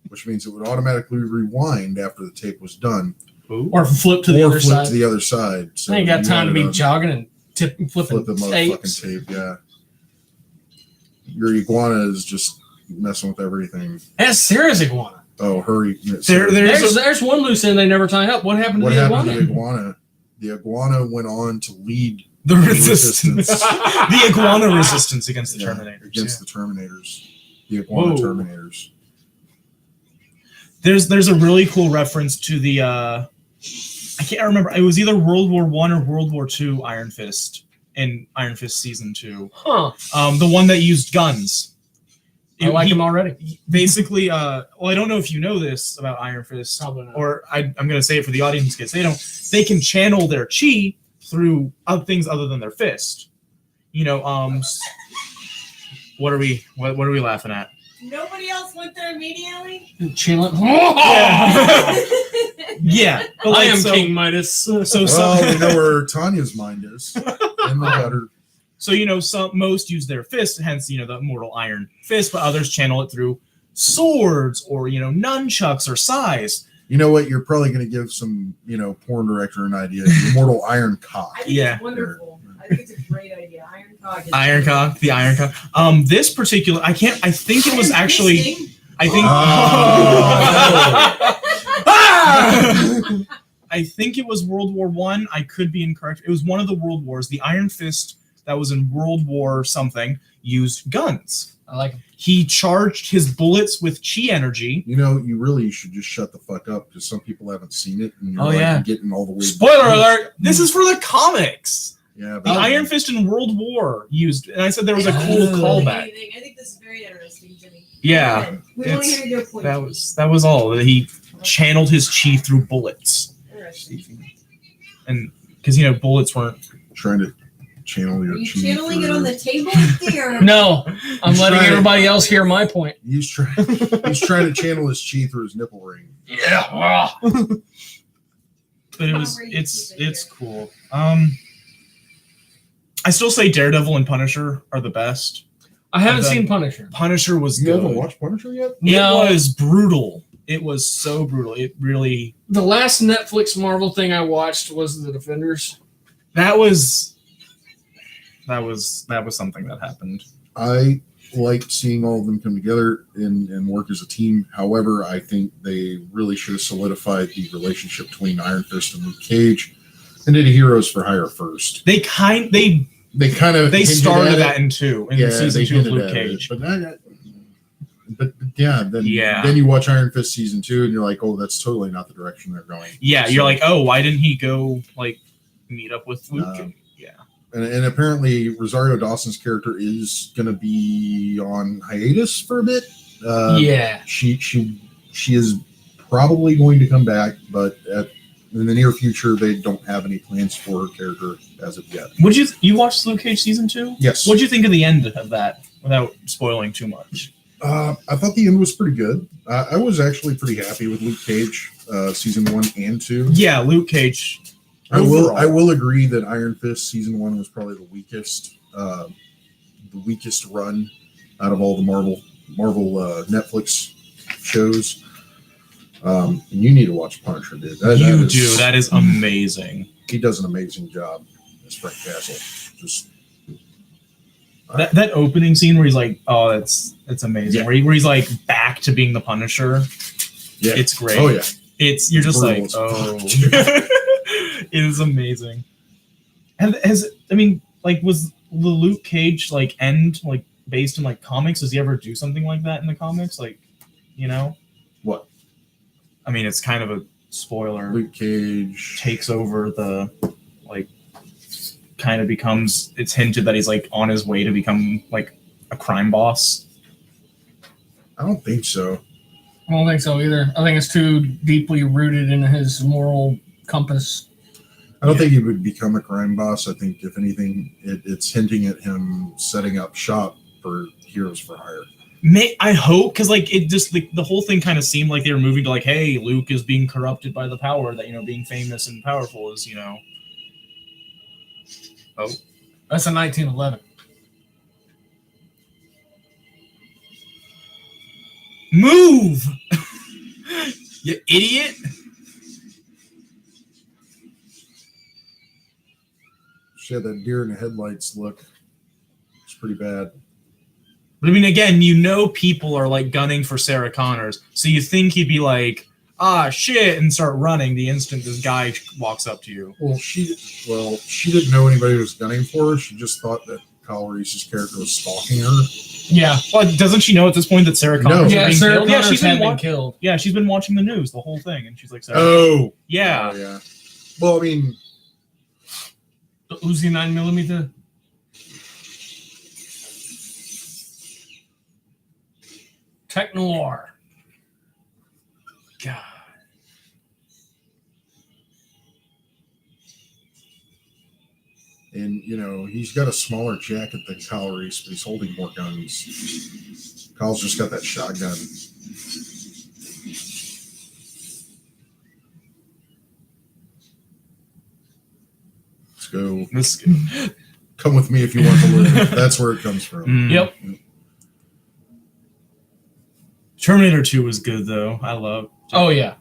C: Which means it would automatically rewind after the tape was done.
D: Or flip to the other side.
C: To the other side.
D: So I ain't got time to be jogging and flipping
C: the
D: tapes.
C: motherfucking tape, yeah. Your iguana is just messing with everything.
D: That's Sarah's iguana.
C: Oh, hurry.
D: There's one loose end they never tied up. What happened to the iguana?
C: The iguana went on to lead
A: the resistance. The iguana resistance against the Terminators.
C: Against the Terminators. The iguana Terminators.
A: There's a really cool reference to the I can't remember. It was either World War I or World War II Iron Fist in Iron Fist season 2.
D: Huh.
A: The one that used guns.
D: I like him already.
A: Basically, I don't know if you know this about Iron Fist, or I'm going to say it for the audience because they can channel their chi through other things other than their fist. What are we laughing at?
B: Nobody else went there immediately?
D: Channel.
A: Yeah. But
D: I am King Midas.
C: We know where Tanya's mind is. In the gutter.
A: So, most use their fist, hence, the immortal Iron Fist, but others channel it through swords or, nunchucks or sais.
C: You know what? You're probably going to give some, porn director an idea. Immortal Iron Cock.
B: I think it's wonderful. I think it's a great idea. Iron Cock.
A: The Iron Cock. This particular, I think it was actually, I think it was World War I. I could be incorrect. It was one of the world wars. The Iron Fist that was in World War something used guns.
D: I like him.
A: He charged his bullets with chi energy.
C: You really should just shut the fuck up because some people haven't seen it and you're getting all the way.
A: Spoiler alert! This is for the comics.
C: Yeah,
A: the Iron Fist in World War used, and I said there was a cool callback.
B: I think this is very interesting, Jimmy.
A: Yeah,
B: we want to hear your point.
A: That was all. He channeled his chi through bullets.
B: Interesting.
A: And because bullets weren't
C: trying channel your
B: Are you
C: chi
B: channeling it on the table there?
D: No, I'm letting
C: trying-
D: everybody else hear my point.
C: He's trying to channel his chi through his nipple ring.
D: Yeah.
A: But it's cool. I still say Daredevil and Punisher are the best.
D: I haven't
A: And then-
D: seen Punisher.
A: Punisher was
C: You
A: good.
C: haven't watched Punisher yet?
D: No.
A: It was brutal. It was so brutal. It really
D: The last Netflix Marvel thing I watched was The Defenders.
A: that was something that happened.
C: I liked seeing all of them come together and work as a team. However, I think they really should have solidified the relationship between Iron Fist and Luke Cage and did a Heroes for Hire first.
A: They
C: They kind of
A: they
C: hinted
A: started
C: at
A: that
C: it.
A: in season
C: they
A: 2 of
C: hinted
A: Luke
C: at it,
A: Cage.
C: but then you watch Iron Fist season 2 and you're like, oh, that's totally not the direction they're going.
A: Yeah,
C: So-
A: you're like, oh, why didn't he go like meet up with Luke? Yeah.
C: And apparently Rosario Dawson's character is going to be on hiatus for a bit.
D: Yeah.
C: She is probably going to come back, but in the near future, they don't have any plans for her character as of yet.
A: Would you watched Luke Cage season 2?
C: Yes.
A: What'd you think of the end of that without spoiling too much?
C: I thought the end was pretty good. I was actually pretty happy with Luke Cage season 1 and 2.
A: Yeah, Luke Cage.
C: I
A: overall.
C: will agree that Iron Fist season 1 was probably the weakest run out of all the Marvel Netflix shows. And you need to watch Punisher, dude.
A: That is amazing.
C: He does an amazing job as Frank Castle. Just
A: That opening scene where he's like, oh, it's amazing.
C: Yeah.
A: Where he's like back to being the Punisher.
C: yeah,
A: It's great.
C: Oh yeah,
A: You're just
C: brutal
A: like,
C: as
A: oh,
C: fuck.
A: it is amazing. And was the Luke Cage like end like based in like comics? Does he ever do something like that in the comics? Like, you know,
C: What?
A: I mean, it's kind of a spoiler.
C: Luke Cage
A: Takes over the like, kind of becomes. It's hinted that he's like on his way to become like a crime boss.
C: I don't think so.
D: I don't think so either. I think it's too deeply rooted in his moral compass.
C: I don't think he would become a crime boss. I think, if anything, it's hinting at him setting up shop for Heroes for Hire.
A: I hope, because like it just the whole thing kind of seemed like they were moving to like, hey, Luke is being corrupted by the power that being famous and powerful is Oh,
D: That's a 1911.
A: move, you idiot!
C: She had that deer in the headlights look. It's pretty bad.
A: But I mean, again, people are like gunning for Sarah Connors, so you think he'd be like, ah, shit, and start running the instant this guy walks up to you.
C: Well, she didn't know anybody was gunning for her. She just thought that Kyle Reese's character was stalking her.
D: Yeah.
A: Well, doesn't she know at this point that Sarah Connors
D: Yeah,
A: is being
D: Sarah
A: killed?
D: Connors
A: she's
D: had
A: been
D: been killed.
A: Yeah, she's been watching the news the whole thing, and she's like, Sarah.
C: Oh,
A: Yeah.
C: yeah. Well, I mean,
D: The Uzi 9mm. Tech Noir.
A: God.
C: and he's got a smaller jacket than Kyle Reese, but he's holding more guns. Kyle's just got that shotgun. Let's go. Come with me if you want to live. That's where it comes from.
A: Yep. Terminator 2 was good though. I love.
D: Oh, yeah.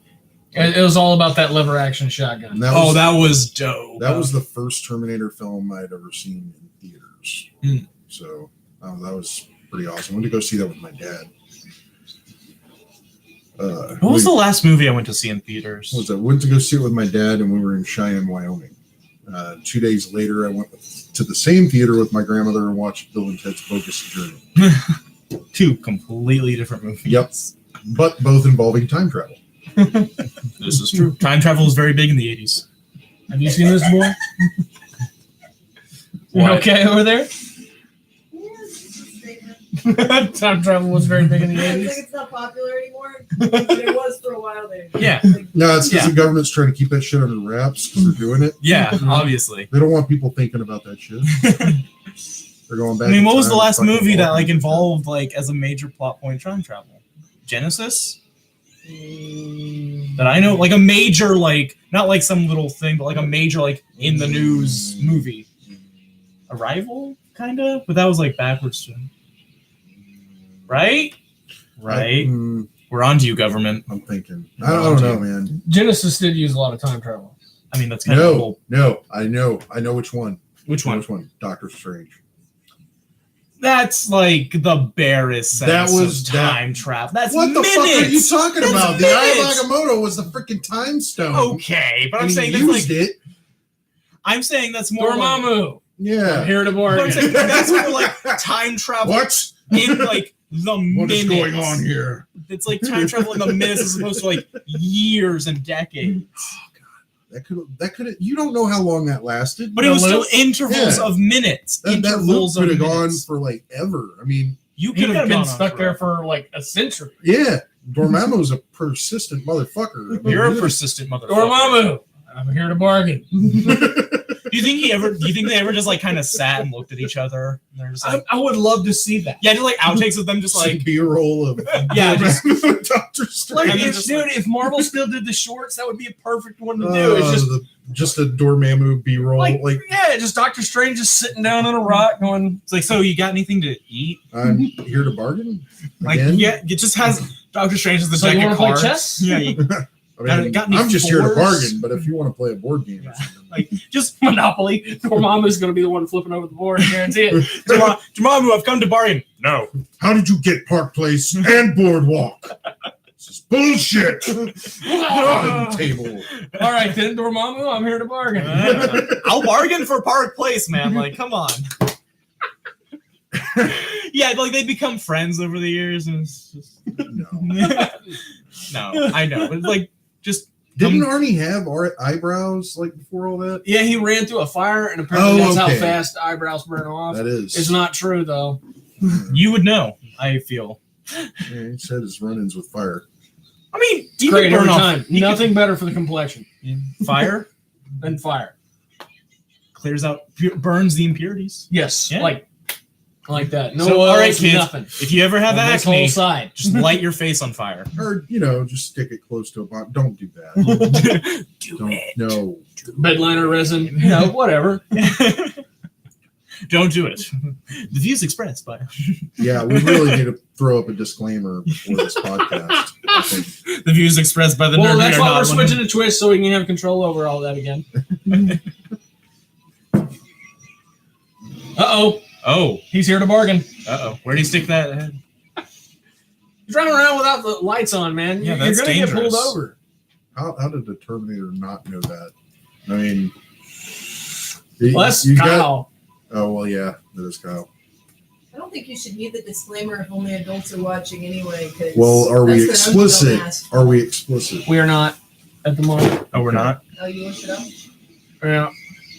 D: It was all about that lever action shotgun.
C: And that
A: was dope.
C: That was the first Terminator film I'd ever seen in theaters.
A: Mm.
C: So that was pretty awesome. I went to go see that with my dad.
A: What was the last movie I went to see in theaters?
C: What was that? Went to go see it with my dad, and we were in Cheyenne, Wyoming. 2 days later, I went to the same theater with my grandmother and watched Bill and Ted's Bogus Journey.
A: 2 completely different movies.
C: Yep. But both involving time travel.
A: This is true. Time travel was very big in the 80s.
D: Have you seen this, boy? You
A: What?
D: okay over there?
B: Yeah, it's just a statement.
D: Time travel was very big in the
B: I
D: 80s.
B: think it's not popular anymore. It was for a while there.
A: Yeah.
C: No, it's because
A: Yeah.
C: the government's trying to keep that shit under wraps because they're doing it.
A: Yeah, obviously.
C: They don't want people thinking about that shit. They're going back.
A: I mean,
C: in
A: what was
C: time
A: the
C: and
A: last
C: fucking
A: movie that like
C: walking.
A: involved like as a major plot point time travel? Genesis? That I know, like a major, like not like some little thing, but like a major, like in the news movie. Arrival, kind of, but that was like backwards too. Right? Right. We're on to you, government.
C: I'm thinking. I don't know, man.
D: Genesis did use a lot of time travel.
A: I mean, that's kind of cool.
C: No. I know which one.
A: Which one?
C: Which one? Doctor Strange.
A: That's like the barest sense
C: That was
A: of time travel. That's
C: What the
A: minutes.
C: fuck are you talking
A: That's
C: about? The Eye
A: minutes.
C: of Agamotto was the freaking time stone.
A: Okay, but I'm
C: And
A: saying
C: he
A: that's like
C: used it.
A: I'm saying that's more like,
D: Dormammu.
C: Yeah.
D: Here to
A: but I'm
D: bargain.
A: saying that's more like time travel
C: What?
A: in like the
C: What
A: minutes.
C: is going on here?
A: It's like time travel in the minutes as opposed to like years and decades.
C: That could you don't know how long that lasted.
A: But it was still intervals
C: Yeah.
A: of minutes.
C: that loop
A: Intervals
C: could
A: of
C: have gone
A: minutes.
C: for like ever. I mean,
A: You
D: He
A: could have
D: been
A: gone
D: stuck
A: on
D: there
A: forever.
D: for like a century.
C: yeah, Dormammu's a persistent motherfucker. I mean,
A: You're a persistent motherfucker.
D: Dormammu. I'm here to bargain.
A: Do you think they ever just like kind of sat and looked at each other? And they're just like,
D: I would love to see that.
A: yeah, just like outtakes of them, just like,
C: B-roll of
A: yeah, just
C: Doctor Strange.
A: I mean,
D: if,
A: just
D: dude,
A: like-
D: if Marvel still did the shorts, that would be a perfect one to do. It's just
C: a Dormammu B-roll.
D: like,
C: Like
D: yeah, just Doctor Strange just sitting down on a rock going,
A: it's like, so you got anything to eat?
C: I'm here to bargain.
A: Like,
C: Again?
A: yeah, it just has Doctor Strange as the
D: So you
A: deck
D: wanna
A: of
D: play
A: cards.
D: chess?
A: Yeah, you,
C: I mean,
A: got any
C: I'm just here to
A: fours?
C: bargain. But if you want to play a board game, or something,
A: like just
D: Monopoly. Dormammu's going to be the one flipping over the board. I guarantee it.
A: Dormammu, I've come to bargain. No.
C: how did you get Park Place and Boardwalk? This is bullshit. On the table.
D: All right, then, Dormammu, I'm here to bargain.
A: I'll bargain for Park Place, man. Like, come on. Yeah, like they become friends over the years, and it's just
C: No.
A: no, I know, but like just
C: Didn't Arnie have eyebrows like before all that?
D: Yeah, he ran through a fire, and apparently
C: Oh,
D: that's
C: okay.
D: how fast eyebrows burn off.
C: That is.
D: It's not true, though.
A: you would know. I feel.
C: Yeah, he said his run-ins with fire.
A: I mean, you
D: Great
A: can burn
D: every
A: off
D: time.
A: you
D: Nothing better for the complexion
A: can- fire
D: than fire.
A: clears out, burns the impurities.
D: Yes,
A: Yeah.
D: like that. No
A: So,
D: oils,
A: all right, kids,
D: nothing.
A: if you ever have
D: On this
A: acne,
D: whole side.
A: just light your face on fire.
C: Or, just stick it close to a bottle. Don't do that. Don't. No.
D: Bedliner resin, whatever.
A: Don't do it. The views expressed by
C: Yeah, we really need to throw up a disclaimer before this podcast. I think.
A: the views expressed by the
D: Well,
A: nerd.
D: that's
A: are
D: why
A: not
D: we're
A: one of-
D: switching to Twitch so we can have control over all that again. Uh-oh.
A: Oh,
D: He's here to bargain.
A: where do you stick that head?
D: He's driving around without the lights on, man.
A: Yeah,
D: You're
A: that's
D: going to get pulled
A: dangerous.
D: over.
C: How did the Terminator not know that? I mean,
D: Well, that's
C: you got-
D: Kyle.
C: oh, well, yeah, that is Kyle.
B: I don't think you should need the disclaimer if only adults are watching anyway. Cause
C: Well, are we
B: that's what I'm
C: explicit?
B: gonna ask.
C: Are we explicit?
D: We are not at the moment.
A: Oh, we're not.
B: Oh, you looked it up?
D: Yeah.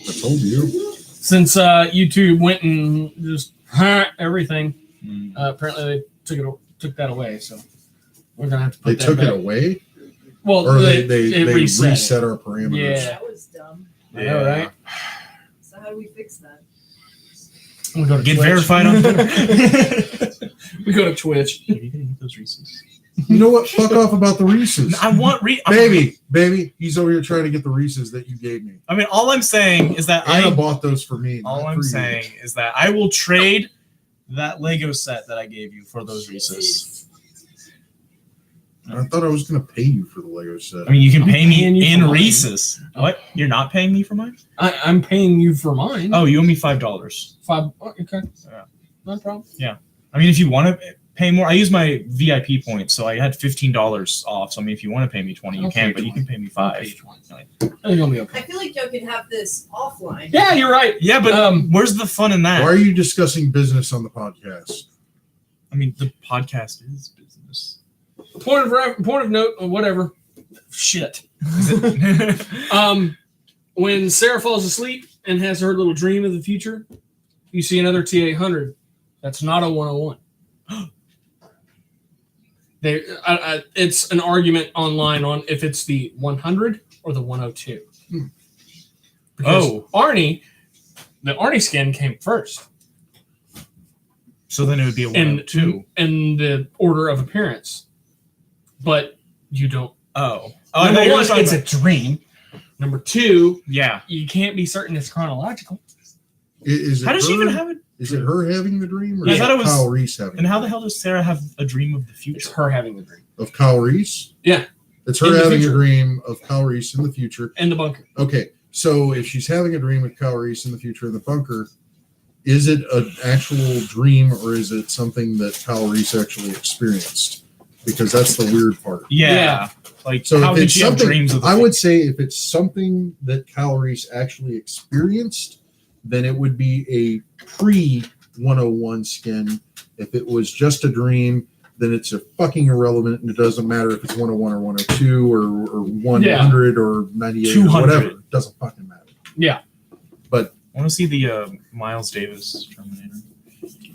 C: I told you.
D: Since YouTube went and just everything, apparently they took that away. So we're gonna have to
C: They
D: put that
C: took
D: back.
C: it away?
D: Well,
C: Or
D: it
C: they
D: reset.
C: reset our parameters?
D: Yeah.
B: That was dumb.
D: I know, right?
B: So how do we fix that?
D: We go to
A: Get
D: Twitch.
A: verified on Twitter.
D: We go to Twitch.
A: Maybe you can eat those Reese's.
C: You know what? Fuck off about the Reese's.
A: I want
C: Baby, he's over here trying to get the Reese's that you gave me.
A: I mean, all I'm saying is that
C: Anna bought those for me.
A: all
C: not
A: I'm
C: for you.
A: saying is that I will trade that Lego set that I gave you for those Reese's.
C: I thought I was going to pay you for the Lego set.
A: I mean, you can pay
D: paying you
A: me
D: for
A: in
D: mine.
A: Reese's. What? You're not paying me for mine?
D: I'm paying you for mine.
A: Oh, you owe me $5.
D: $5. Okay.
A: Yeah.
D: No problem.
A: I mean, if you want to pay more, I use my VIP points, so I had $15 off. So I mean, if you want to pay me 20, you
D: I'll
A: can,
D: pay
A: but you
D: 20.
A: can pay me
D: I'll pay
A: 5.
D: you 20. It's gonna be okay.
B: I feel like y'all could have this offline.
D: Yeah, you're right.
A: Yeah, but where's the fun in that?
C: Why are you discussing business on the podcast?
A: I mean, the podcast is business.
D: Point of note, or whatever. Shit. When Sarah falls asleep and has her little dream of the future, you see another T800. That's not a 101. It's an argument online on if it's the 100 or the 102. Because the Arnie skin came first.
A: So then it would be a 102
D: in the order of appearance. But you don't.
A: Number
D: Number one, it's a dream. Number two,
A: yeah,
D: you can't be certain it's chronological.
C: Is it
A: how does she
C: her-
A: even have it?
C: Is it her having the dream, or
A: I
C: is
A: thought
C: it
A: it was-
C: Kyle Reese having?
A: And how the hell does Sarah have a dream of the
D: It's
A: future?
D: her having the dream.
C: Of Kyle Reese?
D: Yeah.
C: It's
D: In
C: her
D: the
C: having
D: future.
C: a dream of Kyle Reese in the future.
D: In the bunker.
C: Okay, so if she's having a dream of Kyle Reese in the future in the bunker, is it an actual dream or is it something that Kyle Reese actually experienced? Because that's the weird part.
A: Yeah. Like,
C: So
A: how
C: if
A: did
C: it's
A: she have
C: something,
A: dreams of the
C: I would say if it's something that Kyle Reese actually experienced, then it would be a pre-101 skin. If it was just a dream, then it's a fucking irrelevant, and it doesn't matter if it's 101 or 102 or 100 or 98 or
A: 200.
C: whatever. It doesn't fucking matter.
D: Yeah.
A: I want to see the Miles Davis Terminator.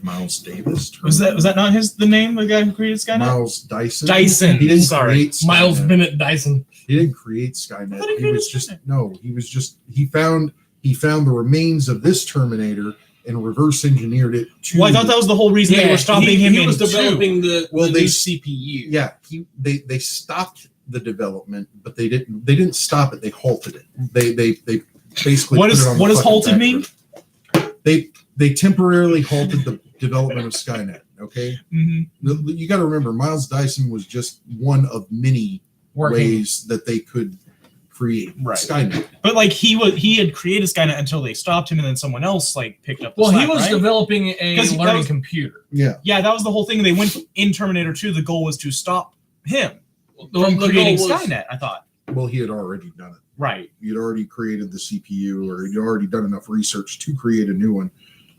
C: Miles Davis?
A: Was that not the name, the guy who created Skynet?
C: Miles Dyson?
A: Dyson.
C: He didn't
A: Sorry.
C: create Skynet.
D: Miles Bennett Dyson.
C: He didn't create
A: I
C: Skynet.
A: thought he
C: He
A: created
C: was just
A: Skynet.
C: he found the remains of this Terminator and reverse engineered it to.
A: Well, I thought that was the whole reason they were stopping him
D: He
A: in
D: was
A: 2.
D: developing the
C: Well,
D: new
C: they-
D: CPU.
C: Yeah, they stopped the development, but they didn't stop it. They halted it. They basically
A: What
C: put
A: is-
C: it on
A: what
C: the
A: does
C: fucking
A: halted
C: back
A: mean?
C: burner. They temporarily halted the development of Skynet. Okay,
A: Mm-hmm.
C: you got to remember, Miles Dyson was just one of many ways that they could create
A: Right.
C: Skynet.
A: But like he had created Skynet until they stopped him, and then someone else like picked up. The
D: Well, he
A: slack,
D: was
A: right?
D: developing a
A: 'Cause that
D: learning
A: was-
D: computer.
C: Yeah,
A: Yeah, that was the whole thing. They went in Terminator 2. The goal was to stop him
D: The
A: from
D: goal
A: creating
D: was-
A: Skynet. I thought.
C: well, he had already done it.
A: Right.
C: You'd already created the CPU, or you'd already done enough research to create a new one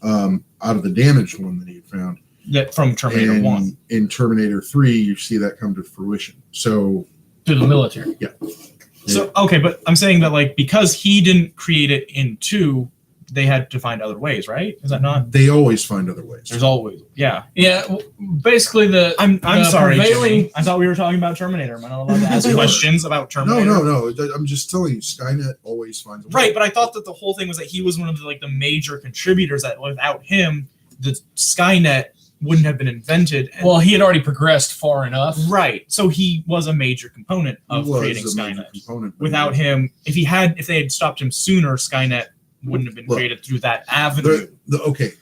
C: out of the damaged one that he had found.
A: That from Terminator
C: And
A: 1.
C: in Terminator 3, you see that come to fruition. So,
D: To the military.
A: So okay, but I'm saying that like because he didn't create it in 2, they had to find other ways, right? Is that not?
C: they always find other ways.
A: There's always yeah.
D: Yeah, basically
A: I'm
D: the
A: sorry,
D: prevailing-
A: Jimmy. I thought we were talking about Terminator. Am I not allowed to ask questions about Terminator?
C: No. I'm just telling you, Skynet always finds a way.
A: Right, but I thought that the whole thing was that he was one of the major contributors. That without him, the Skynet wouldn't have been invented. And,
D: Well, he had already progressed far enough.
A: right. So he was a major component
C: He
A: of
C: was
A: creating
C: a major
A: Skynet.
C: component, but
A: Without him, if they had stopped him sooner, Skynet wouldn't have been
C: Look,
A: created through that avenue.
C: okay,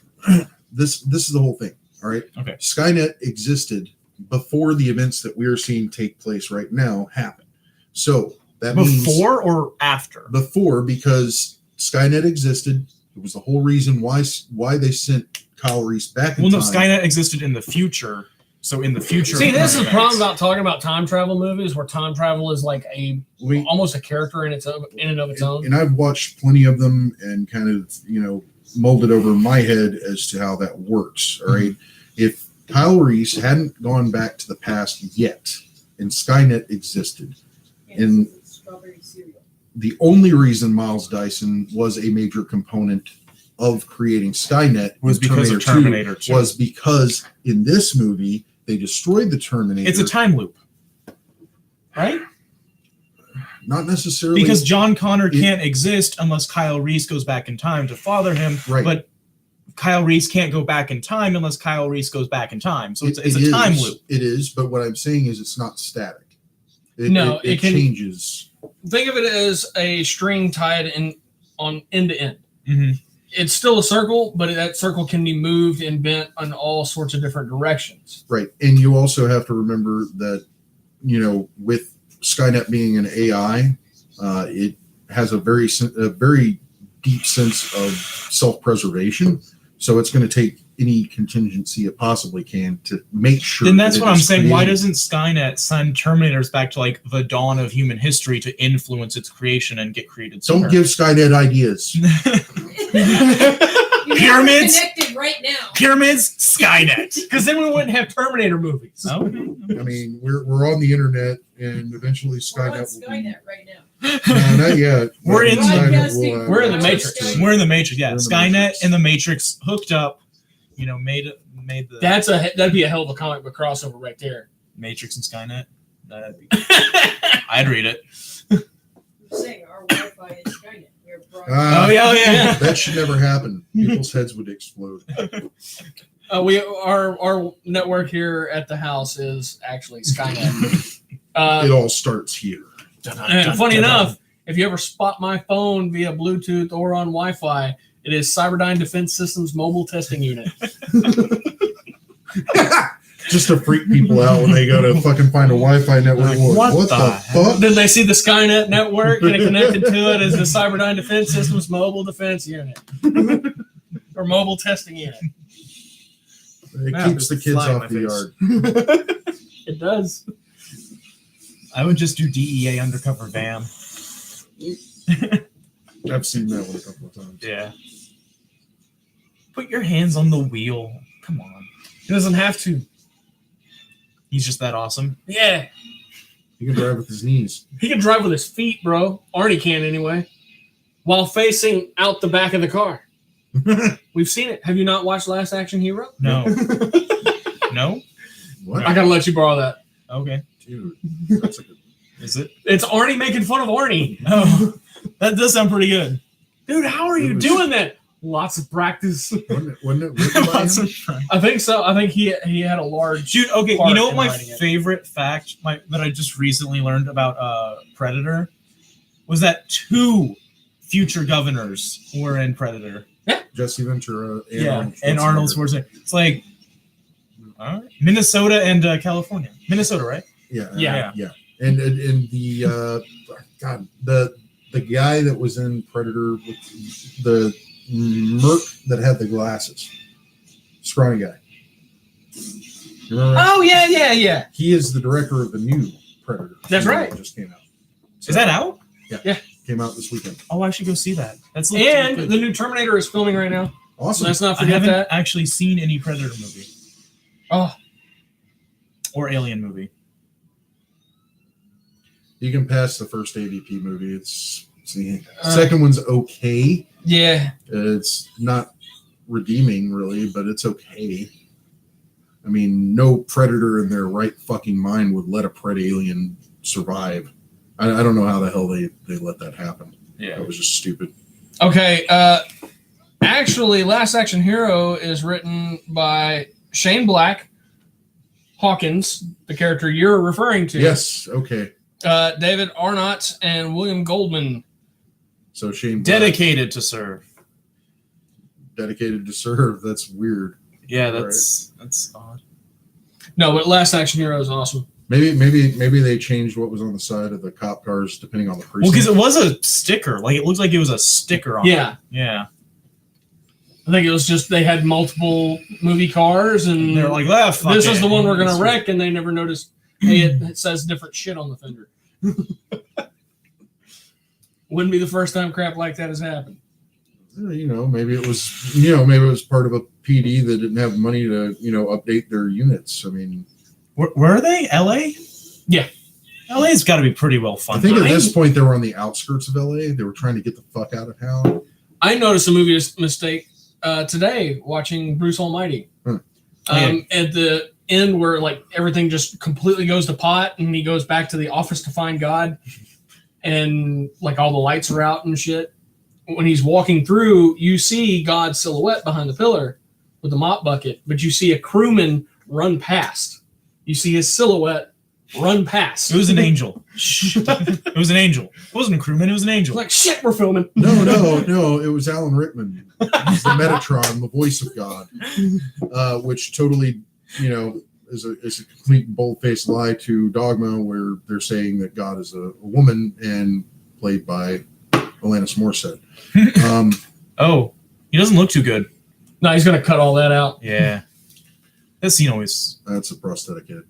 C: this is the whole thing. All right.
A: Okay.
C: Skynet existed before the events that we are seeing take place right now happen. So that means
A: Before or after?
C: before, because Skynet existed. It was the whole reason why they sent Kyle Reese back in
A: Well, no,
C: time.
A: Skynet existed in the future. So in the future,
D: See, this is the
A: events.
D: problem about talking about time travel movies, where time travel is like
C: We-
D: almost a character in and of its own.
C: and I've watched plenty of them and kind of molded over my head as to how that works. All right, if Kyle Reese hadn't gone back to the past yet, and Skynet existed, And-
B: strawberry cereal.
C: the only reason Miles Dyson was a major component of creating Skynet
A: Was
C: in
A: because of Terminator 2.
C: was because in this movie they destroyed the Terminator.
A: It's a time loop, right?
C: Not necessarily
A: Because John Connor can't exist unless Kyle Reese goes back in time to father him.
C: Right.
A: But Kyle Reese can't go back in time unless Kyle Reese goes back in time. So it's
C: It
A: a time
C: is.
A: loop.
C: It is, but what I'm saying is it's not static.
D: No,
C: it
D: it can-
C: changes.
D: Think of it as a string tied on end to end.
A: Mm-hmm.
D: It's still a circle, but that circle can be moved and bent in all sorts of different directions.
C: Right. And you also have to remember that, with Skynet being an AI, it has a very deep sense of self-preservation. So it's going to take any contingency it possibly can to make sure.
A: Then that's
C: that
A: what
C: it
A: I'm
C: is
A: saying. Why
C: created.
A: doesn't Skynet send Terminators back to like the dawn of human history to influence its creation and get created sooner?
C: Don't give Skynet ideas.
B: You
A: Pyramids?
B: connected right now.
A: Pyramids, Skynet.
D: Because then we wouldn't have Terminator movies.
A: Okay.
C: I mean, we're on the internet, and eventually
B: We're on
C: Skynet will be.
B: Skynet right now.
C: No, not yet.
A: We're in-
B: Broadcasting
D: We're in the
B: from
D: Matrix.
B: Skynet.
A: We're in the Matrix. Yeah,
C: We're in the
A: Skynet
C: Matrix.
A: and the Matrix hooked up. Made made the
D: That'd be a hell of a comic book crossover right there.
A: Matrix and Skynet. I'd read it.
B: I'm saying our Wi-Fi is Skynet. We're broad-
C: Ah,
A: yeah.
C: that should never happen. People's heads would explode.
D: Our network here at the house is actually Skynet.
C: It all starts here.
D: And funny enough, if you ever spot my phone via Bluetooth or on Wi-Fi, it is Cyberdyne Defense Systems Mobile Testing Unit.
C: Just to freak people out when they go to fucking find a Wi-Fi network.
A: Like, what
C: the
A: the
C: fuck?
D: Then they see the Skynet network and connected to it is the Cyberdyne Defense Systems Mobile Defense Unit. Or Mobile Testing Unit.
C: It
A: Man,
C: keeps the
A: it's
C: kids
A: flying
C: off
A: in
C: the
A: my
C: yard.
D: It does.
A: I would just do DEA undercover VAM.
C: I've seen that one a couple of times.
A: Yeah. Put your hands on the wheel. Come on.
D: He doesn't have to.
A: He's just that awesome.
D: Yeah.
C: He can drive with his knees.
D: He can drive with his feet, bro. Arnie can anyway. While facing out the back of the car. We've seen it. Have you not watched Last Action Hero?
A: No. No?
C: What?
D: I gotta let you borrow that.
A: Okay.
C: Dude, that's a good
A: Is it?
D: It's Arnie making fun of Arnie.
A: Oh, that does sound pretty good.
D: Dude, how are you doing that? Lots of practice.
C: Wasn't it written by
A: Lots
C: him?
A: of fun.
D: I think so. I think he had a large.
A: Dude, okay,
D: part
A: you know what
D: in
A: my
D: writing it.
A: favorite fact that I just recently learned about Predator was that 2 future governors were in Predator.
C: Jesse Ventura and
A: And Arnold Schwarzenegger. It's like Minnesota and California. Minnesota, right?
C: Yeah. And the God, the guy that was in Predator with the merc that had the glasses, scrawny guy. You remember?
D: Oh yeah.
C: He is the director of the new Predator.
D: That's
C: The new
D: right.
C: one just came out.
A: Is that out?
C: Came out this weekend.
A: Oh, I should go see that. That's
D: And
A: good.
D: the new Terminator is filming right now. So
C: Awesome.
D: let's not
A: I
D: forget
A: haven't
D: that.
A: actually seen any Predator movie
D: Oh,
A: or Alien movie.
C: You can pass the first AVP movie. It's the second one's okay.
D: yeah.
C: It's not redeeming really, but it's okay. I mean, no Predator in their right fucking mind would let a pred alien survive. I don't know how the hell they let that happen.
A: Yeah.
C: That was just stupid.
D: Okay. Actually, Last Action Hero is written by Shane Black, Hawkins, the character you're referring to.
C: Yes. Okay.
D: David Arnott and William Goldman.
C: So Shane Black,
A: Dedicated to serve.
C: dedicated to serve. That's weird.
A: Yeah, that's odd.
D: No, but Last Action Hero is awesome.
C: Maybe they changed what was on the side of the cop cars depending on the
A: Well,
C: precinct.
A: because it was a sticker. Like, it looks like it was a sticker on it.
D: Yeah.
A: Yeah.
D: I think it was just they had multiple movie cars and
A: They're like, ah, fuck
D: this
A: it.
D: is the one we're going
A: It's
D: to wreck, and they never noticed, hey, it says different shit on the fender. Wouldn't be the first time crap like that has happened.
C: Maybe it was part of a PD that didn't have money to update their units. I mean,
A: Where are they? LA?
D: Yeah.
A: LA's got to be pretty well
C: I
A: funded.
C: think at this point they were on the outskirts of LA. They were trying to get the fuck out of town.
D: I noticed a movie mistake today watching Bruce Almighty.
C: Hmm.
D: At the end where like everything just completely goes to pot and he goes back to the office to find God and like all the lights are out and shit. When he's walking through, you see God's silhouette behind the pillar with the mop bucket, but you see a crewman run past. You see his silhouette run past.
A: It was an angel. It was an angel. It wasn't a crewman. It was an angel.
D: Like, shit, we're filming.
C: No. It was Alan Rickman. He's the Metatron, the voice of God, which totally, is a complete bold-faced lie to Dogma, where they're saying that God is a woman and played by Alanis Morissette.
A: Oh, he doesn't look too good.
D: No, he's going to cut all that out.
A: Yeah. That scene always...
C: That's a prosthetic head.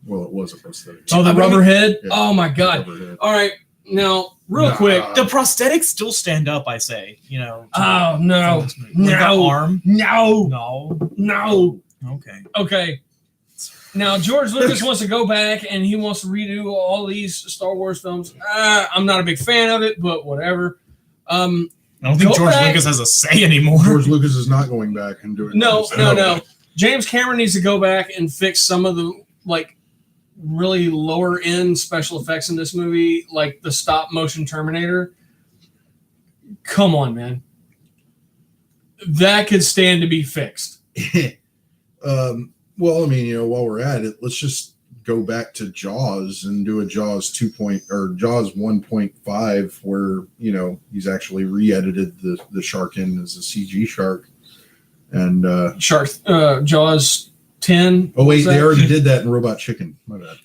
C: Well, it was a prosthetic head.
D: Oh, the rubber head?
C: Yeah.
D: Oh, my God.
C: Rubber head.
D: All right. Now, real
C: Nah.
D: quick.
A: The prosthetics still stand up, I say.
D: Oh, no.
A: Like that
D: No.
A: arm?
D: No.
A: No.
D: No.
A: Okay.
D: Okay. Now, George Lucas wants to go back and he wants to redo all these Star Wars films. I'm not a big fan of it, but whatever.
A: I don't think
D: Go
A: George
D: back.
A: Lucas has a say anymore.
C: George Lucas is not going back and doing
D: No. James Cameron needs to go back and fix some of the like really lower end special effects in this movie, like the stop motion Terminator. Come on, man. That could stand to be fixed.
C: Well, I mean, while we're at it, let's just go back to Jaws and do a Jaws 1.5 where, he's actually re-edited the shark in as a CG shark. And
D: Jaws 10.
C: Oh, wait, they already did that in Robot Chicken. My bad.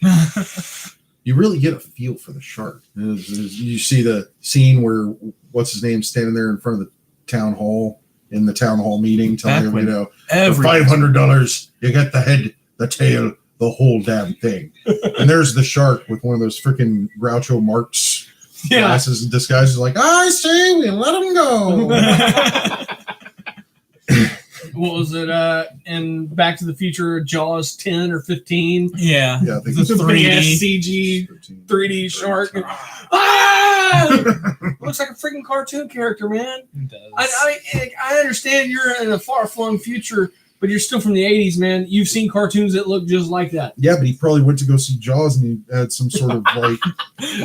C: You really get a feel for the shark. You see the scene where, what's his name, standing there in front of the town hall, in the town hall meeting, telling everybody, for $500, you get the head, the tail, the whole damn thing. And there's the shark with one of those freaking Groucho Marx glasses and disguises, like, I say, we let him go.
D: What was it? In Back to the Future, Jaws 10 or 15?
A: Yeah.
C: I think
D: The
C: it's
D: 3D CG 3D shark. Looks like a freaking cartoon character, man.
A: It does.
D: I understand you're in a far-flung future, but you're still from the 80s, man. You've seen cartoons that look just like that.
C: Yeah, but he probably went to go see Jaws and he had some sort of like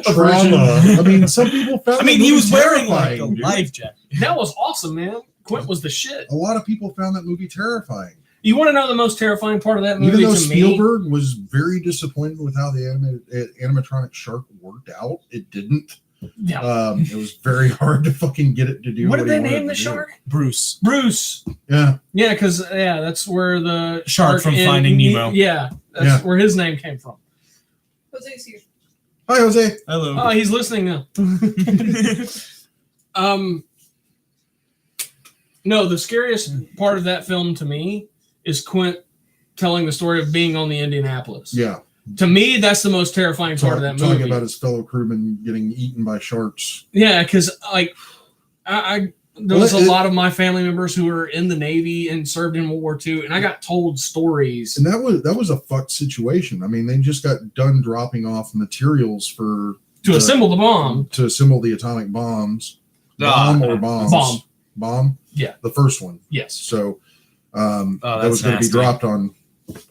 D: Aversion.
C: trauma. I mean, some people found
A: he was wearing like a
C: terrifying, dude.
A: life jacket.
D: That was awesome, man. Quint was the shit.
C: A lot of people found that movie terrifying.
D: You want to know the most terrifying part of that movie
C: Even though
D: to me?
C: Spielberg was very disappointed with how the animatronic shark worked out, it didn't.
D: Yeah.
C: It was very hard to fucking get it to do
D: What
C: what
D: did
C: he
D: they
C: wanted
D: name the
C: to do.
D: shark?
A: Bruce.
D: Bruce.
C: Yeah.
D: Yeah, because that's where the
A: Shark from
D: in
A: Finding Nemo.
D: Yeah, that's where his name came from.
B: Jose's here.
C: Hi, Jose.
A: Hello.
D: Oh, he's listening now. No, the scariest part of that film to me is Quint telling the story of being on the Indianapolis.
C: Yeah.
D: To me, that's the most terrifying part of that movie.
C: Talking about his fellow crewmen getting eaten by sharks.
D: Yeah, because like there was a lot of my family members who were in the Navy and served in World War II, and I got told stories.
C: And that was a fucked situation. I mean, they just got done dropping off materials to
D: assemble the bomb.
C: To assemble the atomic bombs. Bomb or bombs? Bomb?
D: Yeah.
C: The first one.
D: Yes.
C: So that
A: that's
C: was going to be
A: nasty.
C: dropped on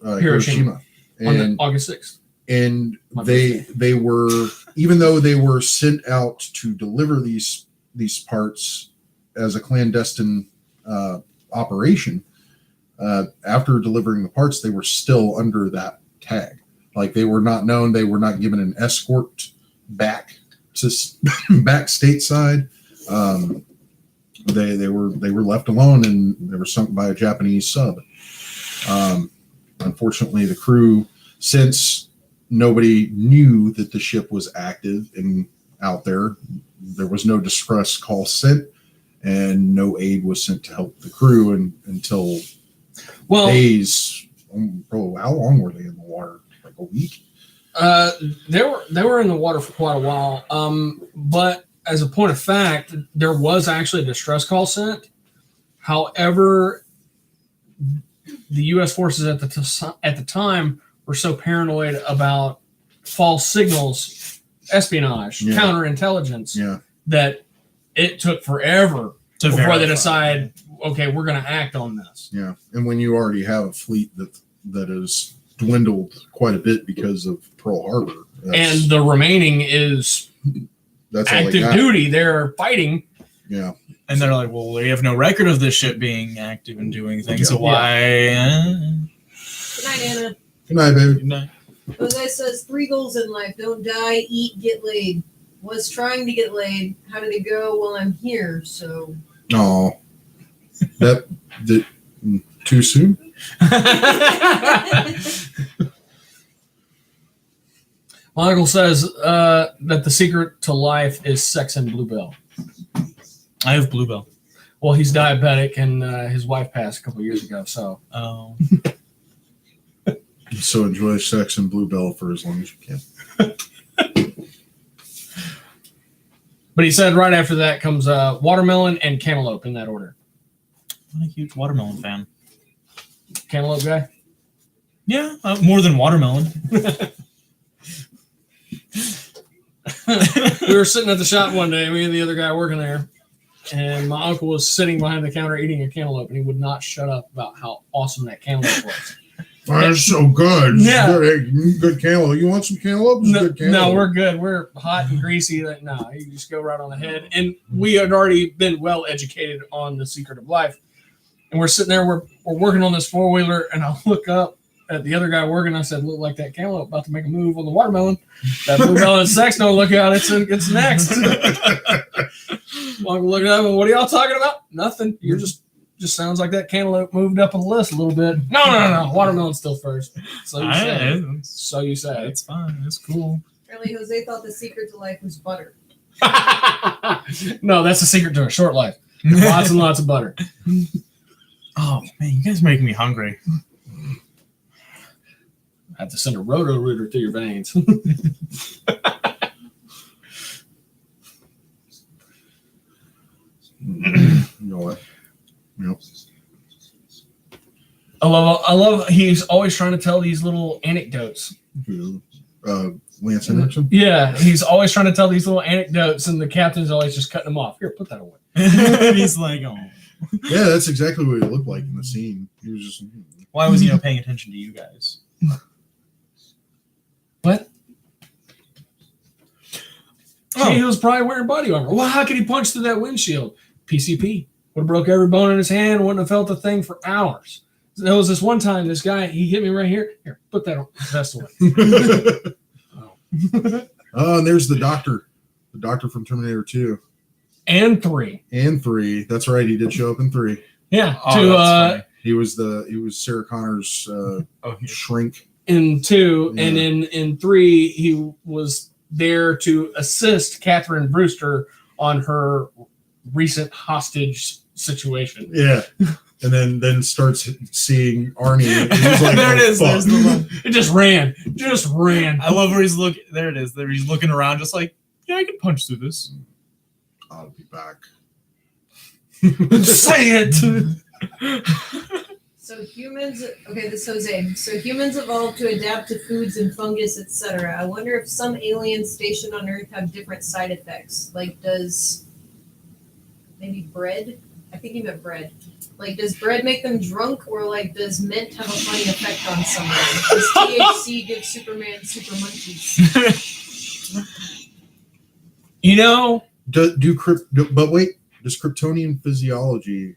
C: Hiroshima.
D: On August 6th.
C: And they were, even though they were sent out to deliver these parts as a clandestine operation, after delivering the parts, they were still under that tag. Like, they were not known. They were not given an escort back stateside. They were left alone, and they were sunk by a Japanese sub. Unfortunately, the crew, since nobody knew that the ship was active and out there was no distress call sent, and no aid was sent to help the crew until days. Bro, how long were they in the water? Like a week?
D: They were in the water for quite a while. But as a point of fact, there was actually a distress call sent. However, the U.S. forces at the time were so paranoid about false signals, espionage, counterintelligence, that it took forever before they decide, okay, we're going to act on this.
C: Yeah, and when you already have a fleet that is dwindled quite a bit because of Pearl Harbor,
D: and the remaining is active duty, they're fighting.
C: Yeah.
A: And they're like, well, we have no record of this ship being active and doing things, so why?
B: Good night, Anna.
C: Good night, baby.
A: Good night.
B: Jose says 3 goals in life: don't die, eat, get laid. Was trying to get laid. How did it go? Well, I'm here, so.
C: Oh, that too soon.
D: My uncle says that the secret to life is sex and Bluebell.
A: I have Bluebell.
D: Well, he's diabetic, and his wife passed a couple of years ago. So,
C: So enjoy sex and Bluebell for as long as you can.
D: But he said right after that comes watermelon and cantaloupe in that order.
A: I'm a huge watermelon fan.
D: Cantaloupe guy?
A: Yeah, more than watermelon.
D: We were sitting at the shop one day, me and the other guy working there, and my uncle was sitting behind the counter eating a cantaloupe, and he would not shut up about how awesome that cantaloupe was.
C: That's so good.
D: Yeah.
C: Good cantaloupe. You want some cantaloupe? It's good cantaloupe.
D: No, we're good. We're hot and greasy. No, you just go right on the head. And we had already been well educated on the secret of life. And we're sitting there, we're working on this 4-wheeler, and I look up at the other guy working. I said, look like that cantaloupe about to make a move on the watermelon. That bluebell sex, no, look out, it's next. Well, look up, what are y'all talking about? Nothing. You're just sounds like that cantaloupe moved up on the list a little bit. No. Watermelon's still first. So you say.
A: It's fine. It's cool.
B: Apparently, Jose thought the secret to life was butter.
D: No, that's the secret to a short life. Lots and lots of butter.
A: Oh man, you guys make me hungry.
D: I have to send a roto-rooter through your veins.
C: You know what? Yep.
D: I love. He's always trying to tell these little anecdotes.
C: Lance Henriksen?
D: Yeah, he's always trying to tell these little anecdotes, and the captain's always just cutting them off. Here, put that away.
A: He's like, oh.
C: Yeah, that's exactly what he looked like in the scene. He was just.
A: Why was he not paying attention to you guys?
D: What? Oh. He was probably wearing body armor. Well, how could he punch through that windshield? PCP. Would have broke every bone in his hand, wouldn't have felt the thing for hours. There was this one time, this guy, he hit me right here. Here, put that vest away.
C: Oh, and there's the doctor from Terminator 2.
D: And 3.
C: And 3. That's right, he did show up in 3.
D: Yeah.
A: Oh,
C: he was Sarah Connor's shrink.
D: In 2,
C: yeah.
D: and in 3, he was there to assist Catherine Brewster on her recent hostage situation.
C: Yeah. And then starts seeing Arnie. And he's like,
A: there it is.
C: Fuck.
A: There's the one.
D: It just ran.
A: I love where he's looking. There it is. There he's looking around, just like, yeah, I can punch through this.
C: I'll be back.
D: Say it.
B: So humans, okay, this is Jose. So humans evolved to adapt to foods and fungus, etc. I wonder if some aliens stationed on Earth have different side effects. Like, does maybe bread? I think he meant bread. Like, does bread make them drunk, or like, does mint have a funny effect on someone? Does THC give Superman super munchies?
D: You know,
C: Does Kryptonian physiology?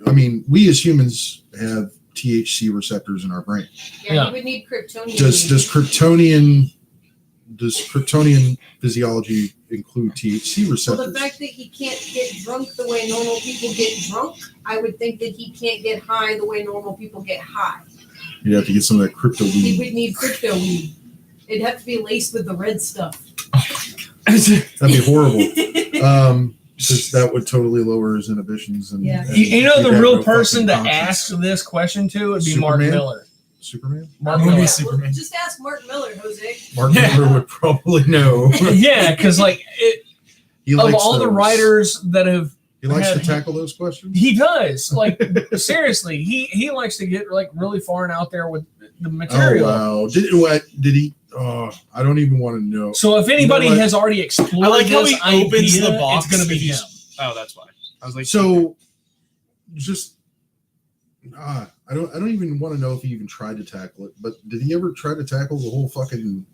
C: I mean, we as humans have THC receptors in our brain.
B: Yeah, you would need Kryptonian.
C: Does Kryptonian physiology include THC receptors?
B: Well, the fact that he can't get drunk the way normal people get drunk, I would think that he can't get high the way normal people get high.
C: You'd have to get some of that crypto
B: He
C: weed.
B: would need crypto weed. It'd have to be laced with the red stuff.
C: That'd be horrible. Because that would totally lower his inhibitions. And,
B: Yeah.
C: and
D: you know,
C: he'd
D: the
C: have
D: real
C: no
D: person to
C: fucking
D: ask
C: conscience.
D: this question to would be Mark
C: Superman?
D: Miller.
C: Superman?
D: Mark
A: Movie
D: Miller.
A: Superman.
B: Well, just ask Mark Miller, Jose.
C: Mark Miller would probably know.
D: Yeah, because like
C: He
D: of
C: likes
D: all the
C: those.
D: writers that have,
C: He likes to
D: had-
C: tackle those questions.
D: he does. Like seriously, he likes to get like really far and out there with the material.
C: Oh wow! Did he? Oh, I don't even want to know.
D: So if anybody
C: You know what?
D: has already explored
A: I like how
D: this
A: he opens
D: idea,
A: the box.
D: it's going to be
A: and
D: him.
A: Oh, that's why. I was like,
C: So, just I don't even want to know if he even tried to tackle it. But did he ever try to tackle the whole fucking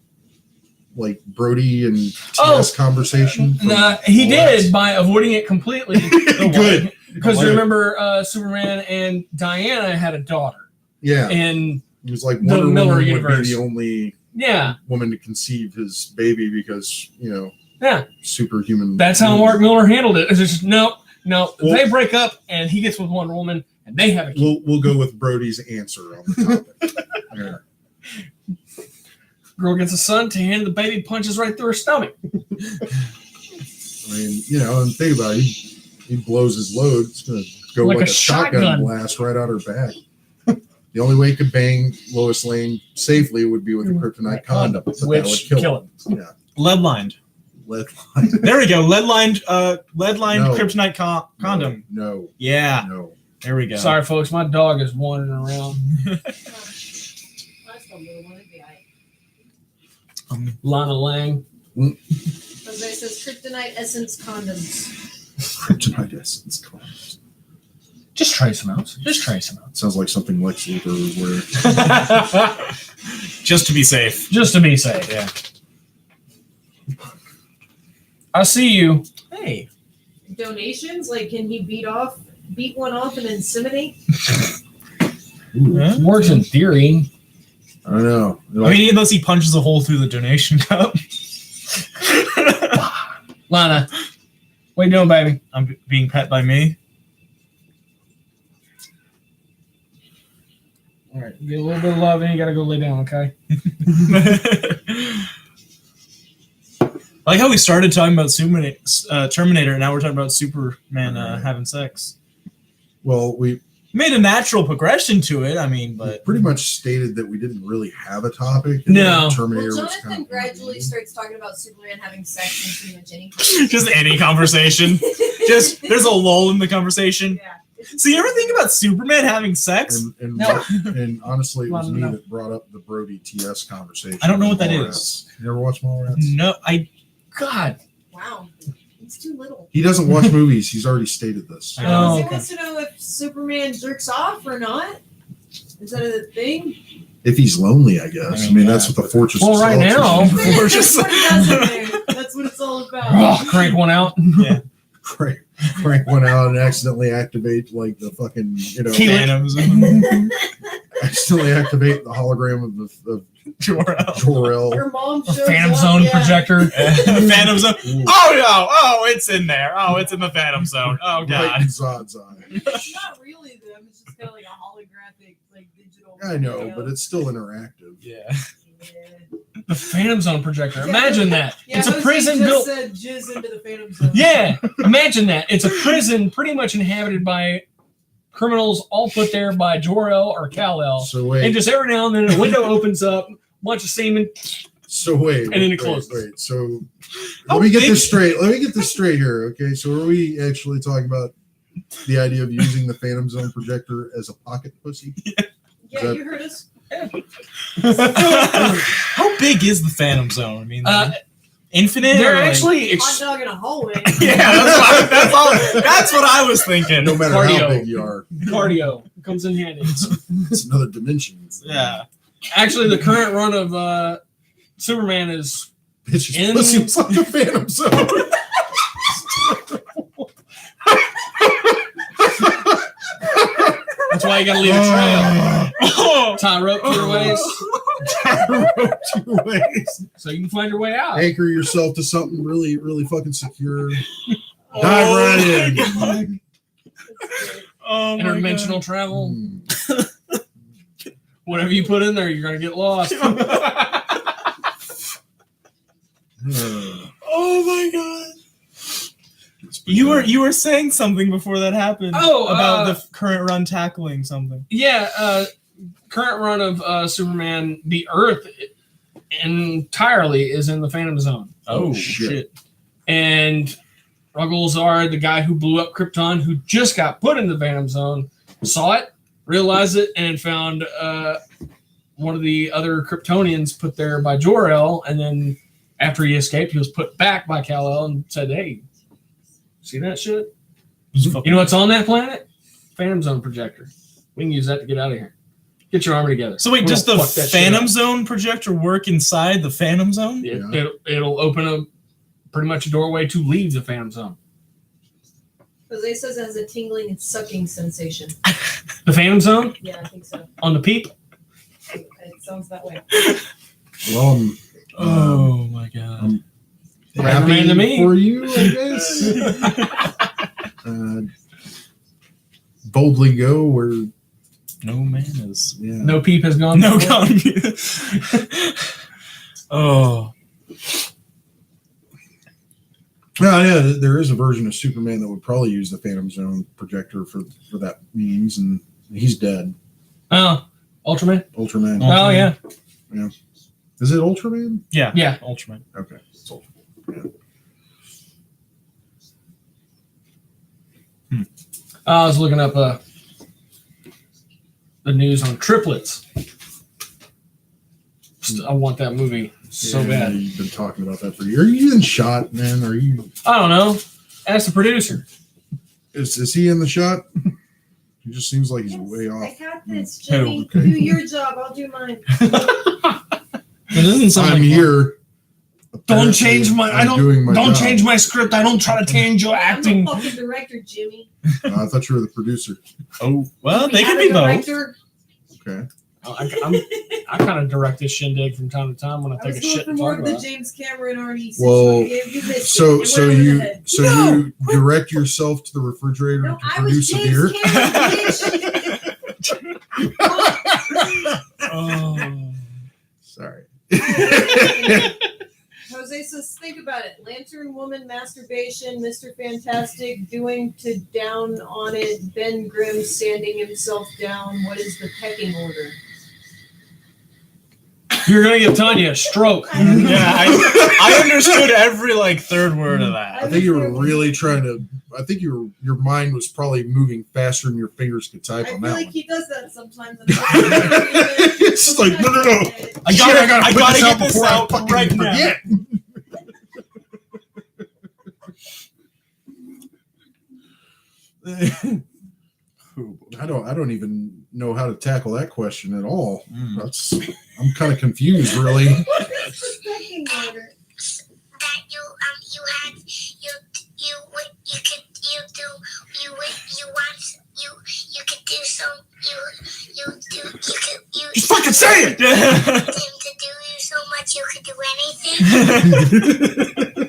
C: like Brody and TS conversation? from
D: He
C: all
D: did
C: that?
D: by avoiding it completely.
C: Good.
D: Because
C: I like it.
D: remember, Superman and Diana had a daughter,
C: Yeah,
D: and
C: it was like
D: the
C: Wonder
D: Miller
C: Woman would
D: universe.
C: be the only
D: yeah,
C: woman to conceive his baby because
D: yeah,
C: superhuman.
D: that's how Mark Miller handled it. It's just no.
C: Well-
D: They break up, and he gets with Wonder Woman, and they have a kid.
C: We'll go with Brody's answer on the topic. Yeah.
D: Girl gets a suntan, the baby punches right through her stomach.
C: I mean, and think about it. He blows his load. It's going to go
D: Like
C: like
D: a
C: a shotgun
D: shotgun.
C: blast right out her back. The only way he could bang Lois Lane safely would be with a kryptonite condom. But that would
D: Which
C: kill
D: kill
C: him.
D: him.
C: Yeah.
A: lead lined.
C: Lead line.
A: There we go. Lead lined
C: No.
A: kryptonite condom.
C: No.
A: Yeah.
C: No.
A: There we go.
D: Sorry, folks, my dog is wandering around.
B: That's the little one. It'd be all right.
D: Lana Lang.
B: Jose says kryptonite essence condoms.
C: Kryptonite essence cards.
D: Just trace amounts. Just trace amounts.
C: Sounds like something Lex Luthor would wear.
A: Just to be safe.
D: Just to be safe, yeah. I see you.
A: Hey.
B: Donations? Like, can he beat one off and inseminate?
C: Ooh,
A: Huh?
D: Works in theory.
C: I don't know.
A: I mean, unless he punches a hole through the donation cup.
D: Lana, what you doing, baby?
A: I'm being pet by me.
D: All right, get a little bit of love and you got to go lay down, okay?
A: I like how we started talking about Terminator, and now we're talking about Superman having sex.
C: Well, we
A: Made a natural progression to it. I mean, but
C: pretty much stated that we didn't really have a topic.
D: No.
C: Terminator
B: Well,
C: was
B: Jonathan
C: kind of
B: gradually starts talking about Superman having sex in pretty much any
A: just any conversation. Just there's a lull in the conversation.
B: yeah.
A: So you ever think about Superman having sex?
C: And,
D: No.
C: and honestly, it was me
D: No.
C: that brought up the Brody TS conversation.
A: I don't know what that
C: Mallrats.
A: is.
C: You ever watch Mallrats?
A: No,
D: God.
B: Wow. It's too little.
C: He doesn't watch movies. He's already stated this.
A: I
D: Oh,
B: He
D: okay.
B: wants to know if Superman jerks off or not. Is that a thing?
C: If he's lonely, I guess. I mean, that's what the Fortress
D: Well,
C: of
D: right
C: Solitude
D: now-
C: is.
A: We're just-
B: That's what he does in there. That's what it's all about.
D: Oh, crank one out.
C: Crank one out and accidentally activate like the fucking,
A: Phantoms.
C: accidentally activate the hologram of
A: Jor-El.
C: Jor-El.
B: Your mom
D: A
B: shows
D: Phantom
B: up,
D: Zone
B: yeah.
D: projector.
A: Phantom Zone.
C: Ooh,
A: Oh no! Oh, it's in there. Oh, it's in the Phantom Zone. Oh
C: right
A: god.
C: in Zod's eye.
B: It's not really them. It's just kind of like a holographic, like digital.
C: I know,
B: video.
C: but it's still interactive.
A: Yeah.
B: Yeah.
D: The Phantom Zone projector. Imagine that.
B: Yeah,
D: It's a
B: Jose
D: prison
B: just
D: built.
B: said jizz into the Phantom Zone.
D: Yeah, imagine that. It's a prison pretty much inhabited by criminals, all put there by Jor-El or Kal-El.
C: So wait,
D: And just every now and then a window opens up, bunch of semen.
C: wait,
D: and then it closes.
C: Wait, so
A: How
C: let me get
A: big-
C: this straight. Let me get this straight here. Okay, so are we actually talking about the idea of using the Phantom Zone projector as a pocket pussy?
B: Yeah,
C: that-
B: you heard us.
A: How big is the Phantom Zone? I mean, infinite.
D: They're
A: or, like-
D: actually
B: Hot dog in a hallway.
A: Yeah, that's what I was thinking.
C: No matter how
D: Cardio.
C: big you are,
D: cardio comes in handy.
C: it's another dimension.
A: Yeah.
D: Actually, the current run of Superman is
C: Bitch's
D: In-
C: pussy was like the Phantom Zone.
D: that's why you gotta leave a trail. Tie a rope to your waist
C: Two ways.
D: so you can find your way out.
C: Anchor yourself to something really, really fucking secure.
A: Oh
C: Dive right
A: my
C: in.
A: God. Oh my
D: Interdimensional travel.
C: Hmm.
D: Whatever you put in there, you're gonna get lost.
A: Oh my god. You were saying something before that happened.
D: Oh,
A: about the current run tackling something.
D: Yeah, current run of Superman, the Earth entirely is in the Phantom Zone.
C: Oh, shit.
D: And Ruggles the guy who blew up Krypton, who just got put in the Phantom Zone, saw it, realized it, and found one of the other Kryptonians put there by Jor-El, and then after he escaped, he was put back by Kal-El and said, "Hey, see that shit? You know what's on that planet? Phantom Zone projector. We can use that to get out of here. Get your armor together."
A: So wait,
D: We're
A: does
D: gonna
A: the
D: fuck that shit
A: Phantom
D: up.
A: Zone projector work inside the Phantom Zone?
D: It'll open a pretty much a doorway to leave the Phantom Zone.
B: Jose says it has a tingling and sucking sensation.
D: The Phantom Zone
B: Yeah, I think so.
D: on the peep.
B: It sounds that way.
C: Well,
A: Oh my god.
D: Rubber man to me.
C: for you, I guess. Boldly go where,
A: No man is.
C: yeah.
D: No peep has gone.
A: No
D: before.
A: gun. Oh.
C: No, yeah, there is a version of Superman that would probably use the Phantom Zone projector for that means, and he's dead.
D: Oh, Ultraman.
C: Ultraman.
D: Oh yeah.
C: Is it Ultraman?
A: Yeah.
D: Yeah.
A: Ultraman.
C: Okay, it's Ultraman.
D: I was looking up the news on triplets. I want that movie so
C: Yeah,
D: bad.
C: You've been talking about that for years. Are you even shot, man? Are you?
D: I don't know. Ask the producer.
C: Is he in the shot? He just seems like he's way
B: I
C: off.
B: got this, Jimmy.
C: Okay.
B: Do your job. I'll do mine.
D: It doesn't sound
C: I'm
D: like
C: here.
D: Don't change my. I don't.
C: doing my
D: Don't
C: job.
D: change my script. I don't try to change your acting.
B: I'm the fucking director, Jimmy.
C: I thought you were the producer.
A: Oh, well,
B: We
A: they
B: have
A: could
B: a
A: be both.
B: director.
C: Okay.
D: I kind of direct this shindig from time to time when I
B: I
D: take
B: was
D: a
B: going
D: shit
B: for
D: and
B: more
D: talk
B: of the
D: about it.
B: James Cameron already.
C: Well,
B: you missed
C: So
B: it. It went over the head.
C: you direct yourself to the refrigerator
B: No,
C: to
B: I was
C: produce a
B: James
C: beer.
B: Cameron, bitch.
D: Oh.
C: Sorry.
B: Jose says, think about it. Lantern Woman, masturbation, Mr. Fantastic, doing to down on it, Ben Grimm sanding himself down. What is the pecking order?
D: You're gonna give Tanya a stroke.
A: Yeah, I understood every third word of that.
C: I think you were really trying to. I think your mind was probably moving faster than your fingers could type
B: I
C: on
B: feel
C: that
B: like
C: one.
B: he does that sometimes.
C: It's just like, no.
A: I
C: Shit,
A: gotta
C: put this
A: get this
C: before I
A: out
C: fucking
A: right now.
C: forget. I don't even know how to tackle that question at all. I'm kind of confused, really.
B: What is the pecking order?
E: That you could do some
C: Just fucking say it.
E: him to do you so much you could do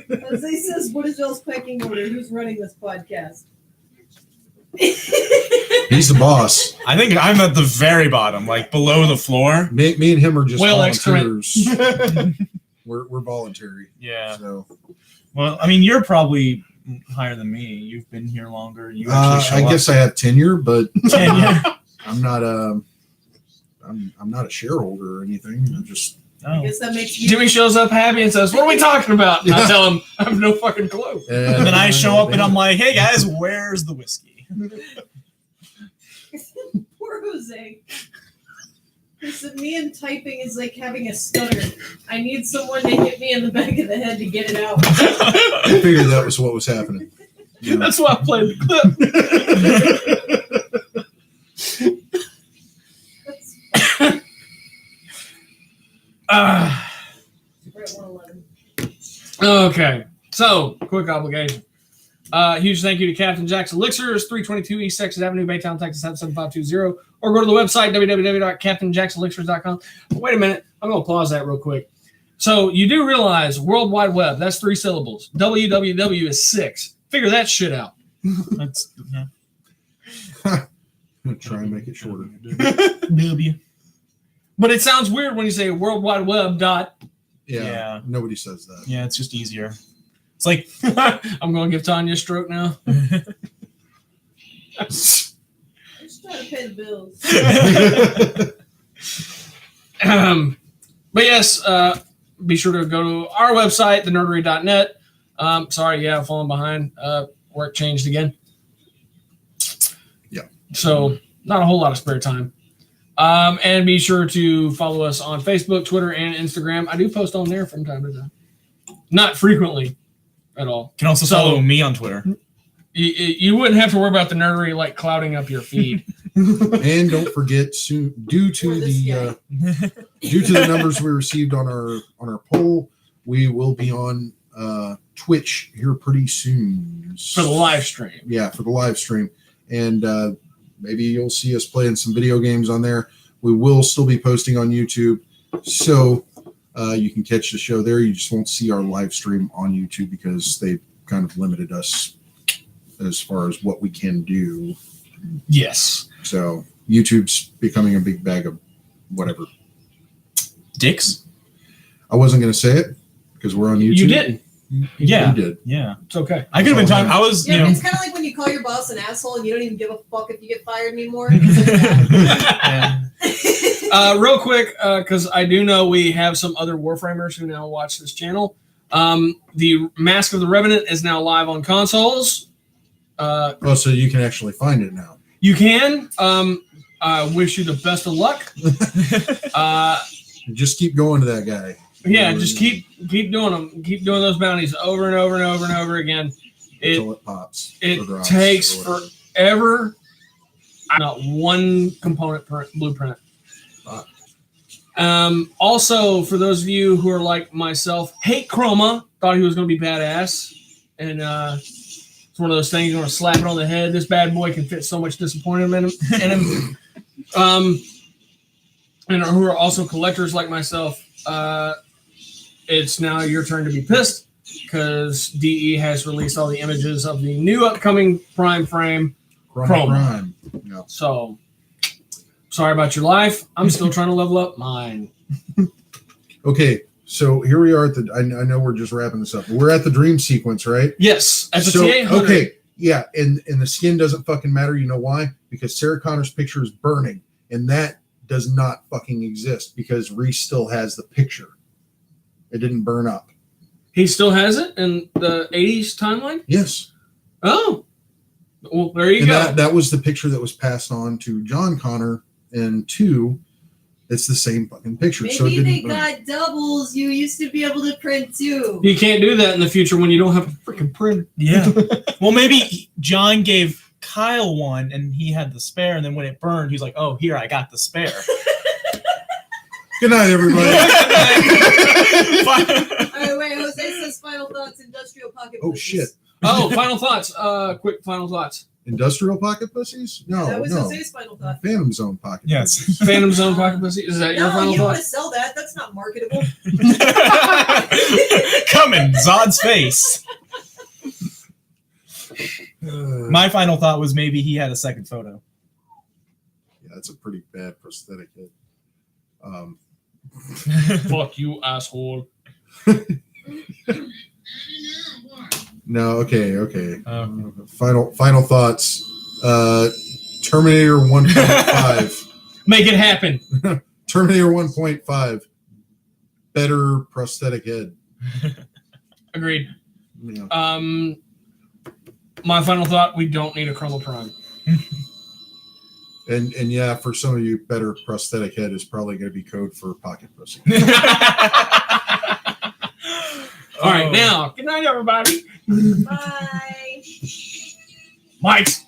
E: anything.
B: Jose says, what is y'all's pecking order? Who's running this podcast?
C: He's the boss.
A: I think I'm at the very bottom, below the floor.
C: Me and him are just
D: Well,
C: volunteers. We're voluntary.
A: Yeah.
C: So
A: Well, I mean, you're probably higher than me. You've been here longer. You actually show
C: I guess I have tenure, but
A: up. Tenure.
C: I'm not I'm not a shareholder or anything. I'm just
B: I
A: Oh.
B: guess that makes you.
D: Jimmy shows up happy and says, "What are we talking about?" And I tell him, "I have no fucking clue."
A: And then I show up and I'm like, "Hey guys, where's the whiskey?"
B: Poor Jose. He said, me and typing is like having a stutter. I need someone to hit me in the back of the head to get it out.
C: I figured that was what was happening. You know.
D: That's why I played the clip.
B: That's
D: Ah.
B: we're at 111.
D: Okay, so quick obligation. Huge thank you to Captain Jack's Elixirs, 322 East Texas Avenue, Baytown, Texas 77520, or go to the website www.captainjackselixirs.com. Wait a minute, I'm gonna pause that real quick. So you do realize World Wide Web, that's 3 syllables. www is 6. Figure that shit out.
A: That's
C: Try and make it shorter.
A: W.
D: But it sounds weird when you say World Wide Web dot.
C: Yeah. Nobody says that.
A: Yeah, it's just easier. It's like
D: I'm gonna give Tanya a stroke now.
B: I'm just trying to pay the bills.
D: But yes, be sure to go to our website, thenerdery.net. Sorry, yeah, I'm falling behind. Work changed again.
C: Yeah.
D: So not a whole lot of spare time. And be sure to follow us on Facebook, Twitter, and Instagram. I do post on there from time to time. Not frequently at all.
A: can also
D: So-
A: follow me on Twitter.
D: You wouldn't have to worry about the nerdery clouding up your feed.
C: And don't forget, due
B: Or
C: to
B: this
C: the numbers we received on our poll, we will be on Twitch here pretty soon
D: For the live stream.
C: Yeah, for the live stream, and maybe you'll see us playing some video games on there. We will still be posting on YouTube, so you can catch the show there. You just won't see our live stream on YouTube because they kind of limited us as far as what we can do.
A: Yes.
C: So YouTube's becoming a big bag of whatever.
A: Dicks?
C: I wasn't going to say it because we're on YouTube.
D: You didn't.
A: Yeah.
C: You did.
A: Yeah.
D: It's okay.
A: I could have been talking. I was,
B: Yeah,
A: you know.
B: it's kind of like when you call your boss an asshole and you don't even give a fuck if you get fired anymore.
D: Real quick, because I do know we have some other Warframers who now watch this channel. The Mask of the Revenant is now live on consoles.
C: Oh, so you can actually find it now.
D: You can. I wish you the best of luck.
C: Just keep going to that guy.
D: Yeah, just keep doing them. Keep doing those bounties over and over and over and over again.
C: until it pops.
D: It
C: or drops
D: takes
C: or whatever.
D: forever. Not one component blueprint.
C: Fuck.
D: Also, for those of you who are like myself, hate Chroma, thought he was going to be badass, and it's one of those things you're going to slap it on the head. This bad boy can fit so much disappointment in him. And who are also collectors like myself, it's now your turn to be pissed because DE has released all the images of the new upcoming Prime frame. Chrome.
C: Yeah.
D: So, sorry about your life. I'm still trying to level up mine.
C: Okay, so here we are at the. I know we're just wrapping this up. But we're at the dream sequence, right?
D: Yes, at the
C: So,
D: TA100.
C: okay, yeah, and the skin doesn't fucking matter. You know why? Because Sarah Connor's picture is burning, and that does not fucking exist because Reese still has the picture. It didn't burn up.
D: He still has it in the 80s timeline?
C: Yes.
D: Oh. Well, there you
C: And
D: go.
C: that was the picture that was passed on to John Connor, and it's the same fucking picture. So it
B: Maybe
C: didn't
B: they
C: burn.
B: got doubles. You used to be able to print too.
D: You can't do that in the future when you don't have a freaking printer.
A: Yeah. Well, maybe John gave Kyle one and he had the spare, and then when it burned, he's like, "Oh, here, I got the spare."
C: Good night, everybody.
B: Oh, wait, Jose says final thoughts, industrial pocket.
C: Oh
B: pussies.
C: shit!
D: Oh, final thoughts. Quick final thoughts.
C: Industrial pocket pussies? No,
B: That was
C: no.
B: Jose's final thought.
C: Phantom Zone pocket.
A: Yes.
C: pussies.
D: Phantom Zone pocket pussy. Is that your
B: No,
D: final
B: you don't want
D: thought?
B: to sell that. That's not marketable.
A: Coming, Zod's face. My final thought was maybe he had a second photo.
C: Yeah, that's a pretty bad prosthetic head.
D: Fuck you, asshole.
C: No, okay. Final thoughts. Terminator 1.5.
D: Make it happen.
C: Terminator 1.5. Better prosthetic head.
D: Agreed.
C: Yeah.
D: My final thought: we don't need a Chroma Prime.
C: And yeah, for some of you, better prosthetic head is probably going to be code for pocket pussy.
D: All right, now, good night, everybody.
B: Bye.
D: Mike's